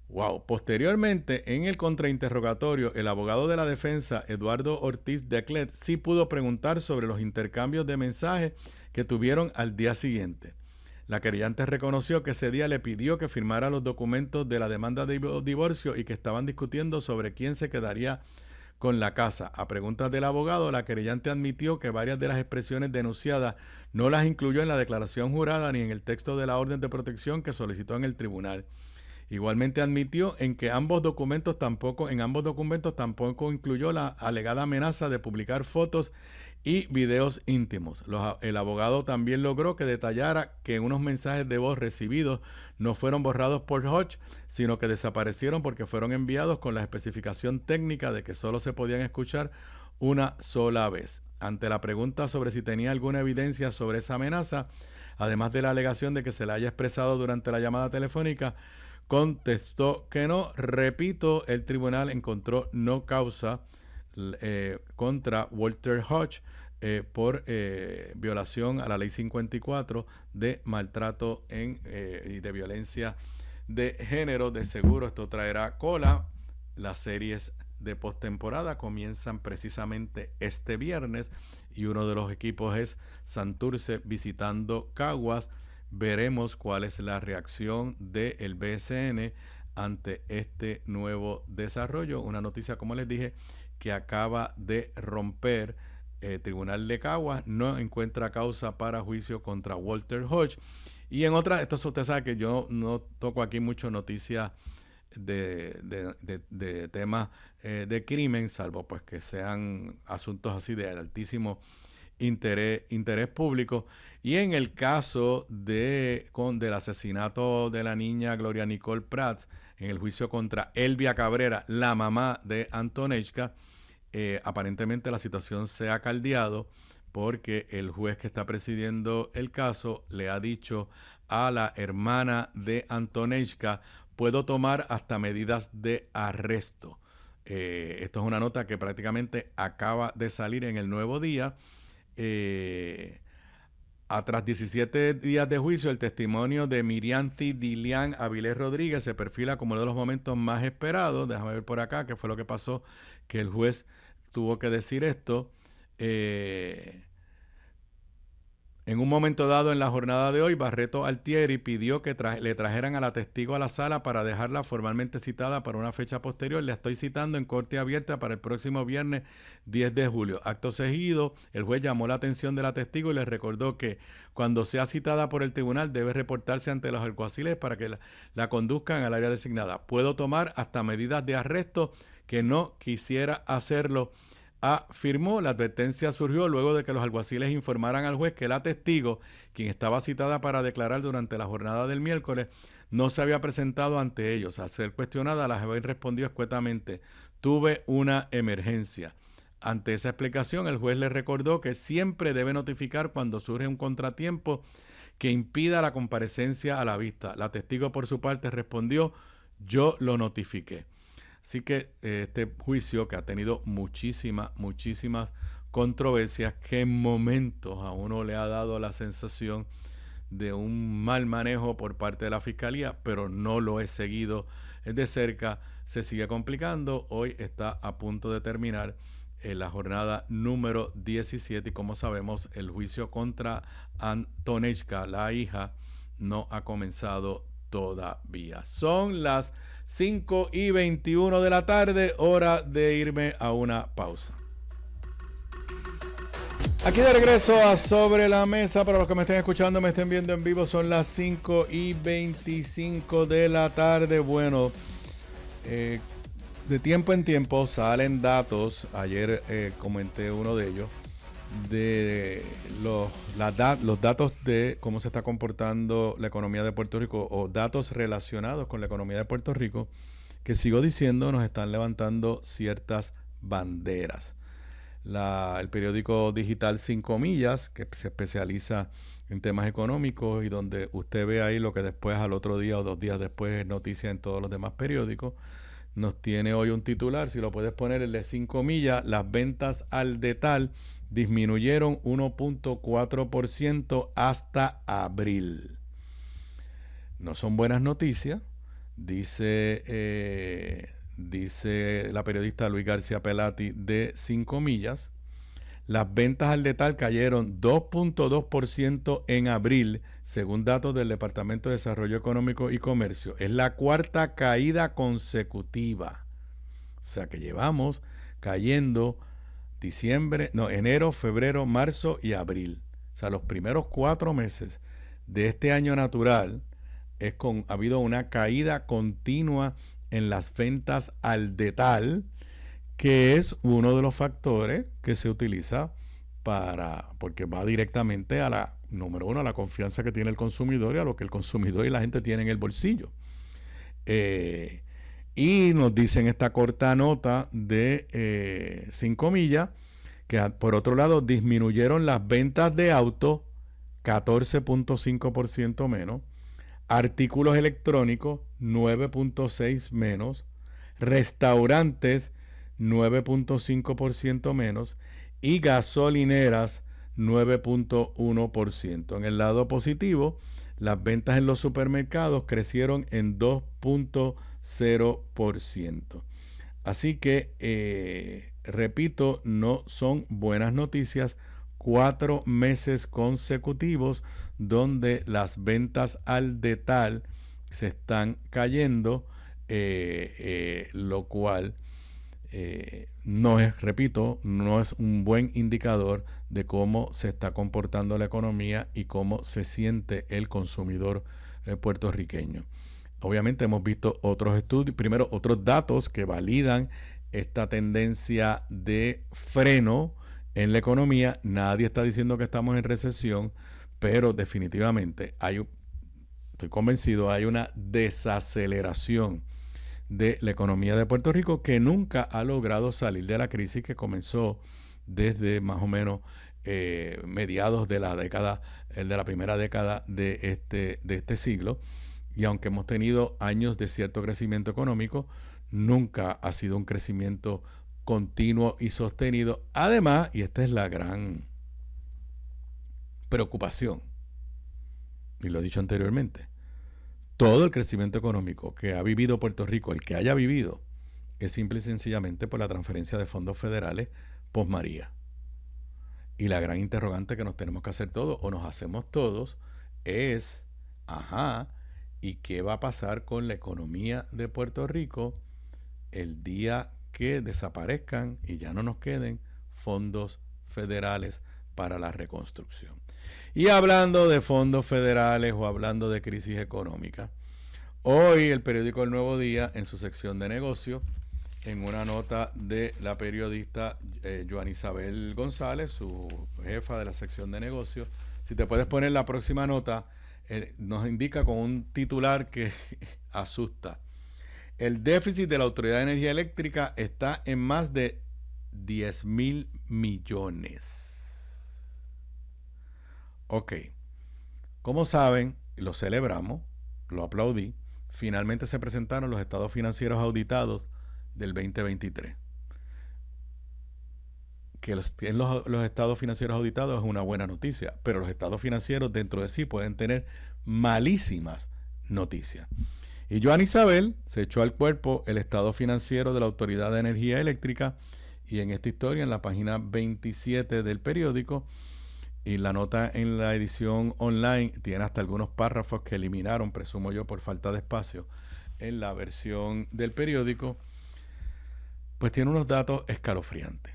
Wow. Posteriormente, en el contrainterrogatorio, el abogado de la defensa, Eduardo Ortiz de Clet, sí pudo preguntar sobre los intercambios de mensajes que tuvieron al día siguiente. La querellante reconoció que ese día le pidió que firmara los documentos de la demanda de divorcio y que estaban discutiendo sobre quién se quedaría con la casa. A preguntas del abogado, la querellante admitió que varias de las expresiones denunciadas no las incluyó en la declaración jurada ni en el texto de la orden de protección que solicitó en el tribunal. Igualmente admitió en ambos documentos tampoco incluyó la alegada amenaza de publicar fotos y videos íntimos. El abogado también logró que detallara que unos mensajes de voz recibidos no fueron borrados por Hodge, sino que desaparecieron porque fueron enviados con la especificación técnica de que solo se podían escuchar una sola vez. Ante la pregunta sobre si tenía alguna evidencia sobre esa amenaza, además de la alegación de que se la haya expresado durante la llamada telefónica, contestó que no. Repito, el tribunal encontró no causa contra Walter Hodge por violación a la ley 54 de maltrato y de violencia de género. De seguro esto traerá cola. Las series de postemporada comienzan precisamente este viernes y uno de los equipos es Santurce visitando Caguas. Veremos cuál es la reacción del BCN ante este nuevo desarrollo. Una noticia, como les dije, que acaba de romper. Tribunal de Caguas no encuentra causa para juicio contra Walter Hodge. Y en otra, esto usted sabe que yo no toco aquí mucho noticias de temas de crimen, salvo pues que sean asuntos así de altísimo interés público. Y en el caso del asesinato de la niña Gloria Nicole Prats, en el juicio contra Elvia Cabrera, la mamá de Antonechka, aparentemente la situación se ha caldeado porque el juez que está presidiendo el caso le ha dicho a la hermana de Antonechka: puedo tomar hasta medidas de arresto. Esto es una nota que prácticamente acaba de salir en el Nuevo Día. Tras 17 días de juicio, el testimonio de Mirianthi Dilian Avilés Rodríguez se perfila como uno de los momentos más esperados. Déjame ver por acá qué fue lo que pasó, que el juez tuvo que decir esto. En un momento dado en la jornada de hoy, Barreto Altieri pidió que le trajeran a la testigo a la sala para dejarla formalmente citada para una fecha posterior. La estoy citando en corte abierta para el próximo viernes 10 de julio. Acto seguido, el juez llamó la atención de la testigo y le recordó que cuando sea citada por el tribunal debe reportarse ante los alguaciles para que la conduzcan al área designada. Puedo tomar hasta medidas de arresto, que no quisiera hacerlo, afirmó. La advertencia surgió luego de que los alguaciles informaran al juez que la testigo, quien estaba citada para declarar durante la jornada del miércoles, no se había presentado ante ellos. Al ser cuestionada, la joven respondió escuetamente: tuve una emergencia. Ante esa explicación, el juez le recordó que siempre debe notificar cuando surge un contratiempo que impida la comparecencia a la vista. La testigo, por su parte, respondió: yo lo notifiqué. Así que este juicio, que ha tenido muchísimas controversias, que en momentos a uno le ha dado la sensación de un mal manejo por parte de la Fiscalía, pero no lo he seguido de cerca, se sigue complicando. Hoy está a punto de terminar la jornada número 17 y, como sabemos, el juicio contra Antonechka, la hija, no ha comenzado todavía. Son las 5:21 de la tarde, hora de irme a una pausa. Aquí de regreso a Sobre la Mesa. Para los que me estén escuchando, me estén viendo en vivo, son las 5:25 de la tarde. Bueno, de tiempo en tiempo salen datos. Ayer comenté uno de ellos, de los datos de cómo se está comportando la economía de Puerto Rico, o datos relacionados con la economía de Puerto Rico, que sigo diciendo nos están levantando ciertas banderas. El periódico digital 5 Millas, que se especializa en temas económicos y donde usted ve ahí lo que después, al otro día o 2 días después, es noticia en todos los demás periódicos, nos tiene hoy un titular, si lo puedes poner, el de 5 Millas: las ventas al detal disminuyeron 1.4% hasta abril. No son buenas noticias, dice la periodista Luis García Pelati de 5 Millas. Las ventas al detal cayeron 2.2% en abril, según datos del Departamento de Desarrollo Económico y Comercio. Es la cuarta caída consecutiva. O sea que llevamos cayendo enero, febrero, marzo y abril. O sea, los primeros 4 meses de este año natural ha habido una caída continua en las ventas al detal, que es uno de los factores que se utiliza porque va directamente a número uno, a la confianza que tiene el consumidor y a lo que el consumidor y la gente tienen en el bolsillo. Y nos dicen esta corta nota de 5 Millas que, por otro lado, disminuyeron las ventas de autos 14.5% menos, artículos electrónicos 9.6% menos, restaurantes 9.5% menos y gasolineras 9.1%. En el lado positivo, las ventas en los supermercados crecieron en 2.0%. Así que, repito, no son buenas noticias. 4 meses consecutivos donde las ventas al detal se están cayendo, lo cual no es un buen indicador de cómo se está comportando la economía y cómo se siente el consumidor puertorriqueño. Obviamente hemos visto otros estudios, primero otros datos que validan esta tendencia de freno en la economía. Nadie está diciendo que estamos en recesión, pero definitivamente estoy convencido, hay una desaceleración de la economía de Puerto Rico, que nunca ha logrado salir de la crisis que comenzó desde más o menos mediados de la primera década de este siglo. Y aunque hemos tenido años de cierto crecimiento económico, nunca ha sido un crecimiento continuo y sostenido. Además, y esta es la gran preocupación, y lo he dicho anteriormente, todo el crecimiento económico que ha vivido Puerto Rico, el que haya vivido, es simple y sencillamente por la transferencia de fondos federales post María. Y la gran interrogante que nos tenemos que hacer todos, o nos hacemos todos, es, ¿y qué va a pasar con la economía de Puerto Rico el día que desaparezcan y ya no nos queden fondos federales para la reconstrucción? Y hablando de fondos federales o hablando de crisis económica, hoy el periódico El Nuevo Día, en su sección de negocios, en una nota de la periodista Joan Isabel González, su jefa de la sección de negocios, si te puedes poner la próxima nota, nos indica con un titular que asusta. El déficit de la Autoridad de Energía Eléctrica está en más de 10,000 millones. Ok. Como saben, lo celebramos, lo aplaudí. Finalmente se presentaron los estados financieros auditados del 2023. Que los estados financieros auditados es una buena noticia, pero los estados financieros dentro de sí pueden tener malísimas noticias. Y Joan Isabel se echó al cuerpo el estado financiero de la Autoridad de Energía Eléctrica, y en esta historia, en la página 27 del periódico, y la nota en la edición online tiene hasta algunos párrafos que eliminaron, presumo yo, por falta de espacio en la versión del periódico, pues tiene unos datos escalofriantes.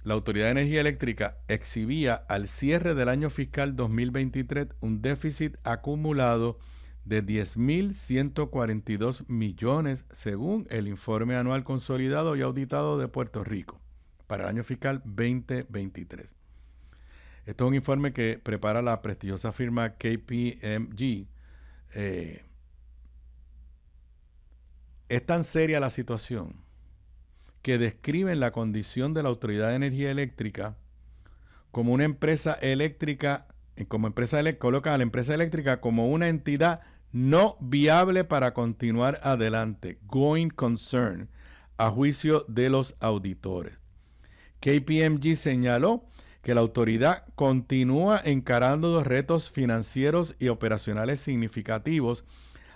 La Autoridad de Energía Eléctrica exhibía al cierre del año fiscal 2023 un déficit acumulado de 10,142 millones según el informe anual consolidado y auditado de Puerto Rico para el año fiscal 2023. Esto es un informe que prepara la prestigiosa firma KPMG. Es tan seria la situación que describen la condición de la Autoridad de Energía Eléctrica como una empresa eléctrica, colocan a la empresa eléctrica como una entidad no viable para continuar adelante, going concern, a juicio de los auditores. KPMG señaló que la autoridad continúa encarando retos financieros y operacionales significativos,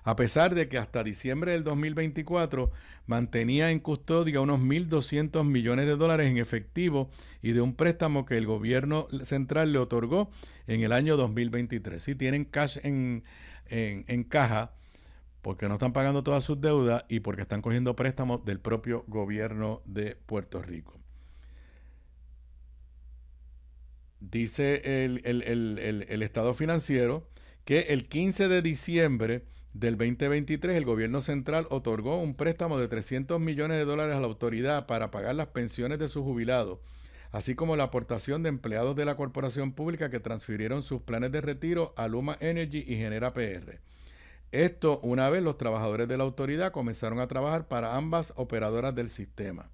a pesar de que hasta diciembre del 2024 mantenía en custodia unos 1.200 millones de dólares en efectivo y de un préstamo que el gobierno central le otorgó en el año 2023. Sí, tienen cash en caja porque no están pagando todas sus deudas y porque están cogiendo préstamos del propio gobierno de Puerto Rico. Dice el estado financiero que el 15 de diciembre del 2023 el gobierno central otorgó un préstamo de 300 millones de dólares a la autoridad para pagar las pensiones de sus jubilados, así como la aportación de empleados de la corporación pública que transfirieron sus planes de retiro a Luma Energy y Genera PR. Esto una vez los trabajadores de la autoridad comenzaron a trabajar para ambas operadoras del sistema.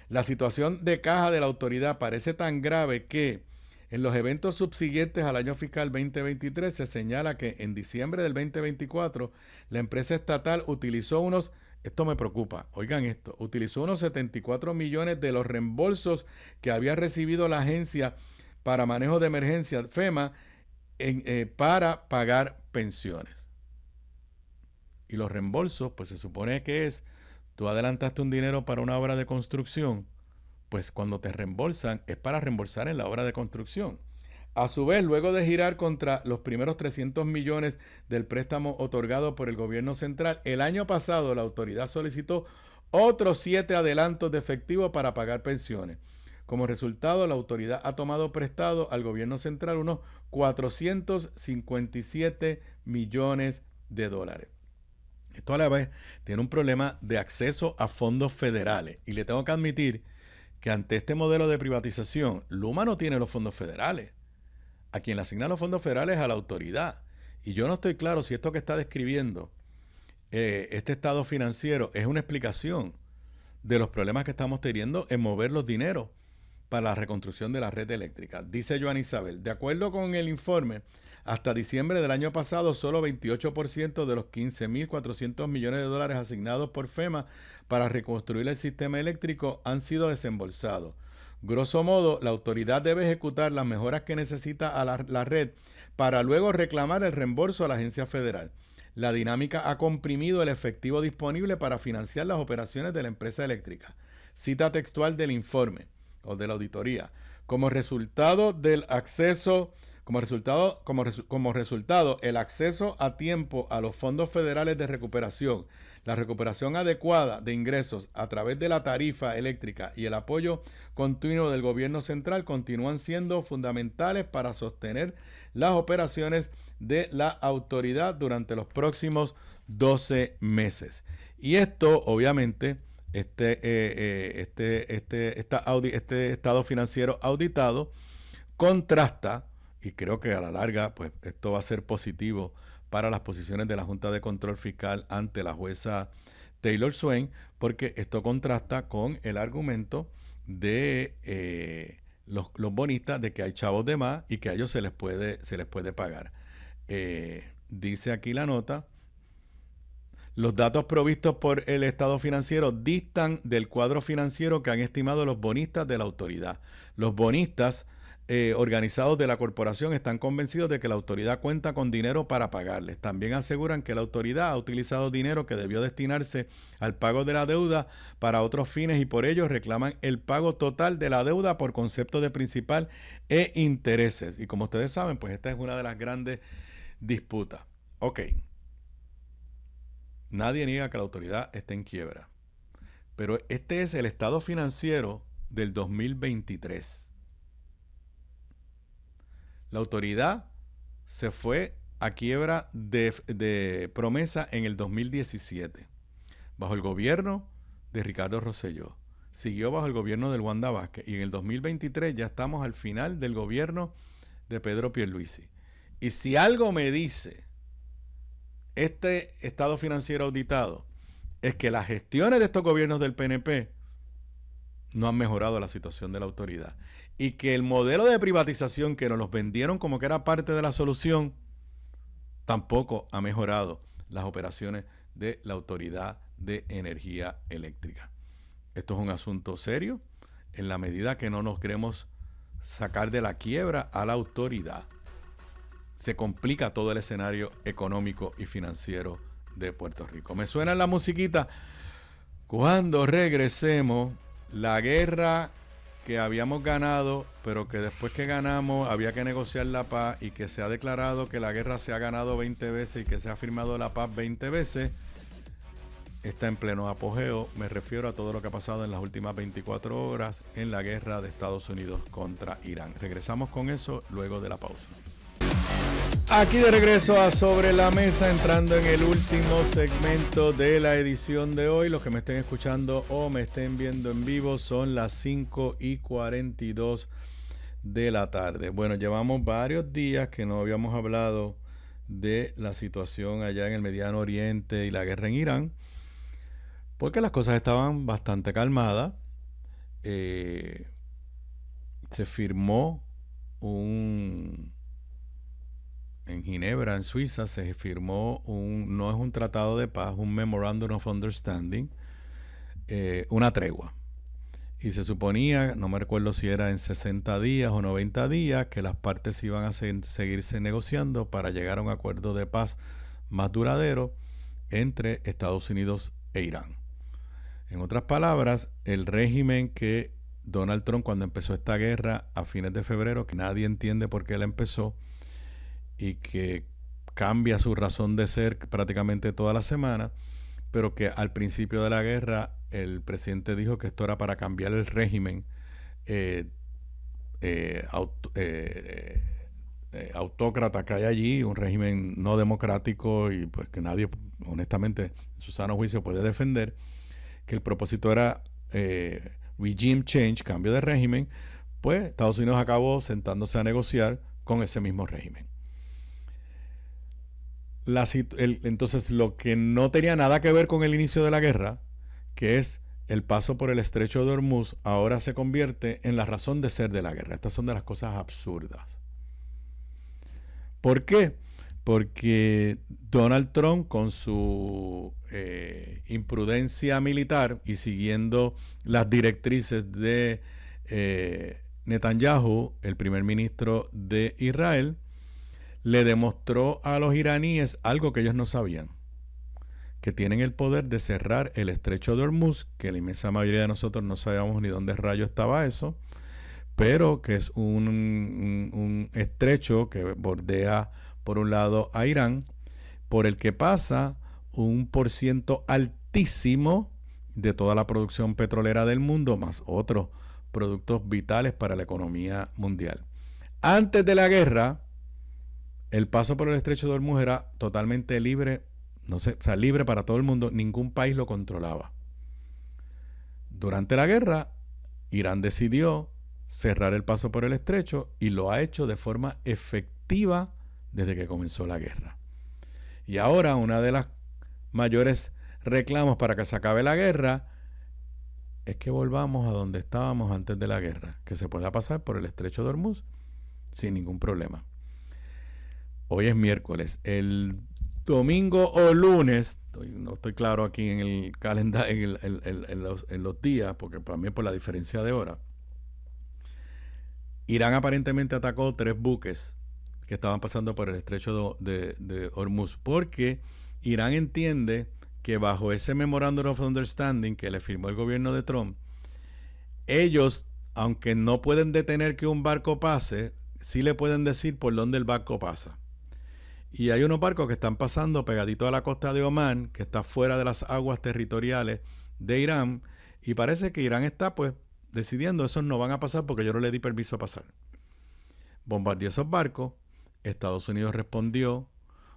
La situación de caja de la autoridad parece tan grave que en los eventos subsiguientes al año fiscal 2023 se señala que en diciembre del 2024 la empresa estatal utilizó esto me preocupa, oigan esto, utilizó unos 74 millones de los reembolsos que había recibido la Agencia para Manejo de Emergencia, FEMA, para pagar pensiones. Y los reembolsos, pues se supone que tú adelantaste un dinero para una obra de construcción, pues cuando te reembolsan es para reembolsar en la obra de construcción. A su vez, luego de girar contra los primeros 300 millones del préstamo otorgado por el gobierno central, el año pasado la autoridad solicitó otros 7 adelantos de efectivo para pagar pensiones. Como resultado, la autoridad ha tomado prestado al gobierno central unos 457 millones de dólares. Esto a la vez tiene un problema de acceso a fondos federales. Y le tengo que admitir que ante este modelo de privatización, Luma no tiene los fondos federales. A quien le asignan los fondos federales es a la autoridad. Y yo no estoy claro si esto que está describiendo este estado financiero es una explicación de los problemas que estamos teniendo en mover los dineros para la reconstrucción de la red eléctrica. Dice Joan Isabel, de acuerdo con el informe, hasta diciembre del año pasado, solo 28% de los 15,400 millones de dólares asignados por FEMA para reconstruir el sistema eléctrico han sido desembolsados. Grosso modo, la autoridad debe ejecutar las mejoras que necesita a la red para luego reclamar el reembolso a la agencia federal. La dinámica ha comprimido el efectivo disponible para financiar las operaciones de la empresa eléctrica. Cita textual del informe o de la auditoría. Como resultado, el acceso a tiempo a los fondos federales de recuperación, la recuperación adecuada de ingresos a través de la tarifa eléctrica y el apoyo continuo del gobierno central continúan siendo fundamentales para sostener las operaciones de la autoridad durante los próximos 12 meses. Y esto, obviamente, este estado financiero auditado contrasta, y creo que a la larga pues esto va a ser positivo para las posiciones de la Junta de Control Fiscal ante la jueza Taylor Swain, porque esto contrasta con el argumento de los bonistas de que hay chavos de más y que a ellos se les puede pagar. Dice aquí la nota: los datos provistos por el estado financiero distan del cuadro financiero que han estimado los bonistas de la autoridad. Los bonistas organizados de la corporación están convencidos de que la autoridad cuenta con dinero para pagarles. También aseguran que la autoridad ha utilizado dinero que debió destinarse al pago de la deuda para otros fines y por ello reclaman el pago total de la deuda por concepto de principal e intereses. Y como ustedes saben, pues esta es una de las grandes disputas. Ok. Nadie niega que la autoridad esté en quiebra. Pero este es el estado financiero del 2023. La autoridad se fue a quiebra de promesa en el 2017, bajo el gobierno de Ricardo Rosselló. Siguió bajo el gobierno del Wanda Vázquez y en el 2023 ya estamos al final del gobierno de Pedro Pierluisi. Y si algo me dice este estado financiero auditado, es que las gestiones de estos gobiernos del PNP no han mejorado la situación de la autoridad. Y que el modelo de privatización que nos los vendieron como que era parte de la solución, tampoco ha mejorado las operaciones de la Autoridad de Energía Eléctrica. Esto es un asunto serio en la medida que no nos queremos sacar de la quiebra a la autoridad. Se complica todo el escenario económico y financiero de Puerto Rico. Me suena la musiquita. Cuando regresemos, la guerra que habíamos ganado, pero que después que ganamos había que negociar la paz y que se ha declarado que la guerra se ha ganado 20 veces y que se ha firmado la paz 20 veces, está en pleno apogeo. Me refiero a todo lo que ha pasado en las últimas 24 horas en la guerra de Estados Unidos contra Irán. Regresamos con eso luego de la pausa. Aquí de regreso a Sobre la Mesa, entrando en el último segmento de la edición de hoy. Los que me estén escuchando o me estén viendo en vivo, son las 5:42 de la tarde. Bueno, llevamos varios días que no habíamos hablado de la situación allá en el Mediano Oriente y la guerra en Irán, porque las cosas estaban bastante calmadas. Se firmó en Ginebra, en Suiza, se firmó no es un tratado de paz, un Memorandum of Understanding, una tregua. Y se suponía, no me recuerdo si era en 60 días o 90 días, que las partes iban a seguirse negociando para llegar a un acuerdo de paz más duradero entre Estados Unidos e Irán. En otras palabras, el régimen que Donald Trump, cuando empezó esta guerra a fines de febrero, que nadie entiende por qué la empezó, y que cambia su razón de ser prácticamente toda la semana, pero que al principio de la guerra el presidente dijo que esto era para cambiar el régimen autócrata que hay allí, un régimen no democrático y pues que nadie, honestamente, en su sano juicio puede defender, que el propósito era regime change, cambio de régimen. Pues Estados Unidos acabó sentándose a negociar con ese mismo régimen. Entonces, lo que no tenía nada que ver con el inicio de la guerra, que es el paso por el estrecho de Hormuz, ahora se convierte en la razón de ser de la guerra. Estas son de las cosas absurdas. ¿Por qué? Porque Donald Trump, con su imprudencia militar y siguiendo las directrices de Netanyahu, el primer ministro de Israel, le demostró a los iraníes algo que ellos no sabían, que tienen el poder de cerrar el estrecho de Hormuz, que la inmensa mayoría de nosotros no sabíamos ni dónde rayo estaba eso, pero que es un estrecho que bordea por un lado a Irán, por el que pasa un % altísimo de toda la producción petrolera del mundo, más otros productos vitales para la economía mundial. Antes de la guerra, el paso por el estrecho de Hormuz era totalmente libre, libre para todo el mundo, ningún país lo controlaba. Durante la guerra, Irán decidió cerrar el paso por el estrecho y lo ha hecho de forma efectiva desde que comenzó la guerra. Y ahora una de las mayores reclamos para que se acabe la guerra, es que volvamos a donde estábamos antes de la guerra, que se pueda pasar por el estrecho de Hormuz sin ningún problema. Hoy es miércoles. El domingo o lunes, no estoy claro aquí en el calendario, en los días, porque también por la diferencia de hora, Irán aparentemente atacó 3 buques que estaban pasando por el estrecho de Hormuz, porque Irán entiende que bajo ese Memorandum of Understanding que le firmó el gobierno de Trump, ellos, aunque no pueden detener que un barco pase, sí le pueden decir por dónde el barco pasa. Y hay unos barcos que están pasando pegadito a la costa de Omán, que está fuera de las aguas territoriales de Irán, y parece que Irán está pues decidiendo, esos no van a pasar porque yo no le di permiso a pasar. Bombardeó esos barcos. Estados Unidos respondió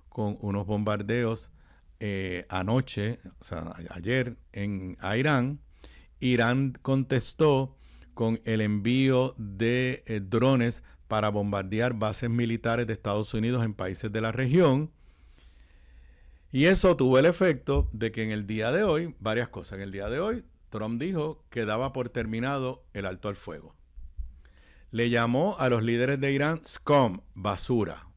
con unos bombardeos anoche, o sea, ayer a Irán. Irán contestó con el envío de drones para bombardear bases militares de Estados Unidos en países de la región. Y eso tuvo el efecto de que en el día de hoy, varias cosas. En el día de hoy, Trump dijo que daba por terminado el alto al fuego. Le llamó a los líderes de Irán scum, basura,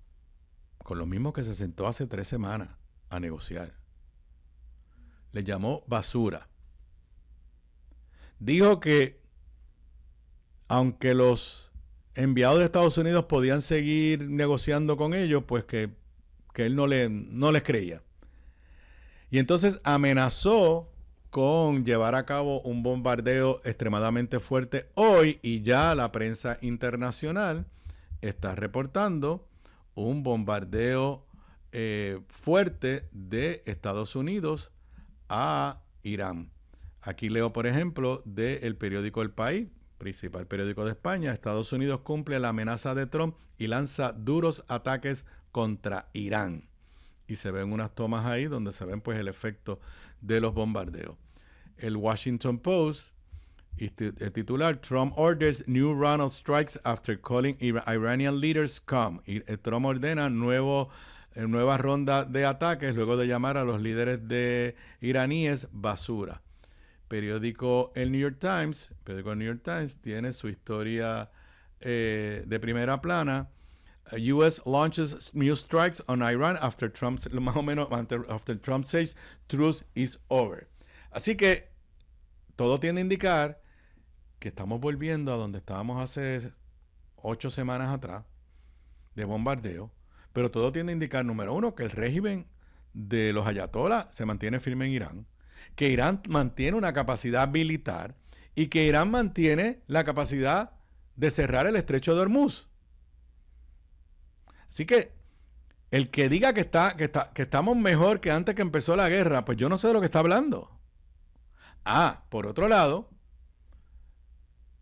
con los mismos que se sentó hace 3 semanas a negociar. Le llamó basura. Dijo que aunque los enviados de Estados Unidos podían seguir negociando con ellos, pues que él no les creía. Y entonces amenazó con llevar a cabo un bombardeo extremadamente fuerte hoy, y ya la prensa internacional está reportando un bombardeo fuerte de Estados Unidos a Irán. Aquí leo, por ejemplo, del periódico El País, principal periódico de España: Estados Unidos cumple la amenaza de Trump y lanza duros ataques contra Irán. Y se ven unas tomas ahí donde se ven pues el efecto de los bombardeos. El Washington Post, el titular: Trump orders new round of strikes after calling Iranian leaders scum. Y Trump ordena nueva ronda de ataques luego de llamar a los líderes iraníes basura. Periódico el New York Times tiene su historia de primera plana. U.S. launches new strikes on Iran after Trump says truce is over. Así que todo tiende a indicar que estamos volviendo a donde estábamos hace 8 semanas atrás de bombardeo, pero todo tiende a indicar, número 1, que el régimen de los ayatolás se mantiene firme en Irán, que Irán mantiene una capacidad militar y que Irán mantiene la capacidad de cerrar el estrecho de Hormuz. Así que el que diga que estamos mejor que antes que empezó la guerra, pues yo no sé de lo que está hablando. Por otro lado,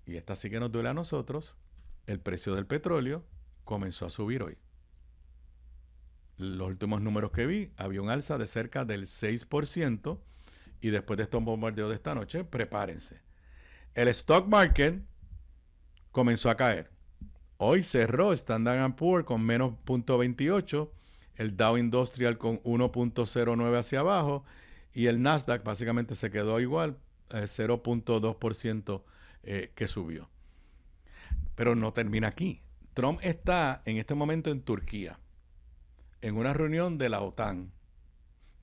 y esta sí que nos duele a nosotros, el precio del petróleo comenzó a subir hoy. Los últimos números que vi, había un alza de cerca del 6%, y después de estos bombardeos de esta noche, prepárense. El stock market comenzó a caer. Hoy cerró Standard & Poor's con menos 0.28, el Dow Industrial con 1.09 hacia abajo, y el Nasdaq básicamente se quedó igual, 0.2% que subió. Pero no termina aquí. Trump está en este momento en Turquía, en una reunión de la OTAN,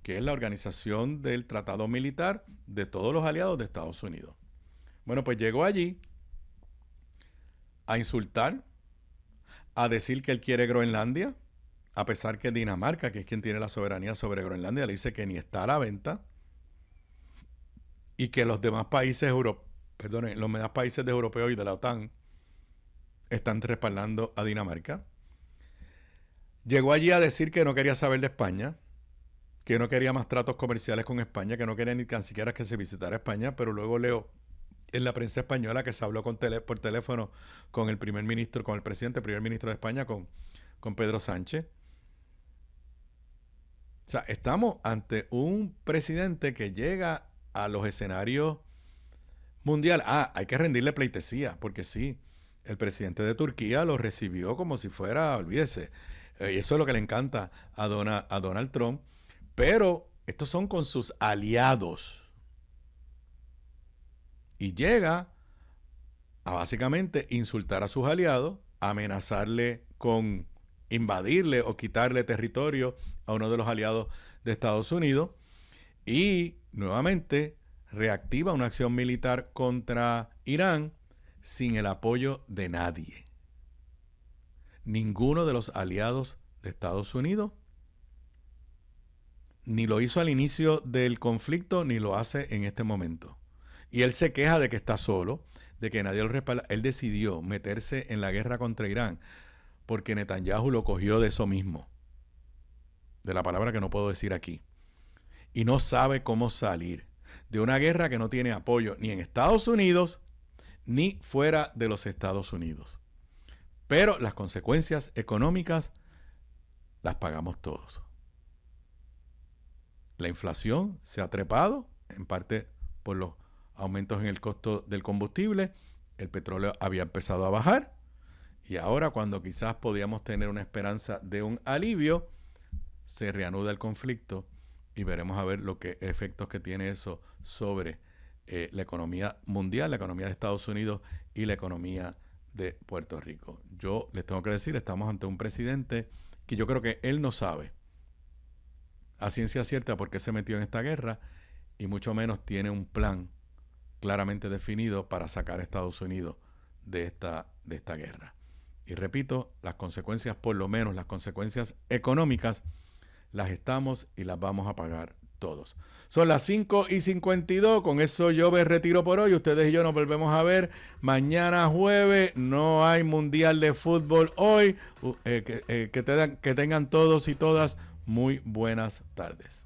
que es la organización del tratado militar de todos los aliados de Estados Unidos. Bueno, pues llegó allí a insultar, a decir que él quiere Groenlandia, a pesar que Dinamarca, que es quien tiene la soberanía sobre Groenlandia, le dice que ni está a la venta, y que los demás países europeos y de la OTAN están respaldando a Dinamarca. Llegó allí a decir que no quería saber de España, que no quería más tratos comerciales con España, que no quería ni tan siquiera que se visitara España, pero luego leo en la prensa española que se habló por teléfono con el primer ministro de España, con Pedro Sánchez. O sea, estamos ante un presidente que llega a los escenarios mundiales. Hay que rendirle pleitesía, porque sí, el presidente de Turquía lo recibió como si fuera, olvídese, y eso es lo que le encanta a Donald Trump, pero Estos son con sus aliados. Y llega a básicamente insultar a sus aliados, amenazarle con invadirle o quitarle territorio a uno de los aliados de Estados Unidos. Y nuevamente reactiva una acción militar contra Irán sin el apoyo de nadie. Ninguno de los aliados de Estados Unidos ni lo hizo al inicio del conflicto ni lo hace en este momento. Y él se queja de que está solo, de que nadie lo respalda. Él decidió meterse en la guerra contra Irán porque Netanyahu lo cogió de eso mismo, de la palabra que no puedo decir aquí. Y no sabe cómo salir de una guerra que no tiene apoyo ni en Estados Unidos ni fuera de los Estados Unidos. Pero las consecuencias económicas las pagamos todos. La inflación se ha trepado, en parte por los aumentos en el costo del combustible. El petróleo había empezado a bajar y ahora, cuando quizás podíamos tener una esperanza de un alivio, se reanuda el conflicto y veremos a ver los efectos que tiene eso sobre la economía mundial, la economía de Estados Unidos y la economía de Puerto Rico. Yo les tengo que decir, estamos ante un presidente que yo creo que él no sabe a ciencia cierta por qué se metió en esta guerra y mucho menos tiene un plan claramente definido para sacar a Estados Unidos de esta guerra. Y repito, las consecuencias, por lo menos las consecuencias económicas, las estamos y las vamos a pagar todos. Son las 5:52, con eso yo me retiro por hoy. Ustedes y yo nos volvemos a ver mañana jueves. No hay mundial de fútbol hoy. Que tengan todos y todas muy buenas tardes.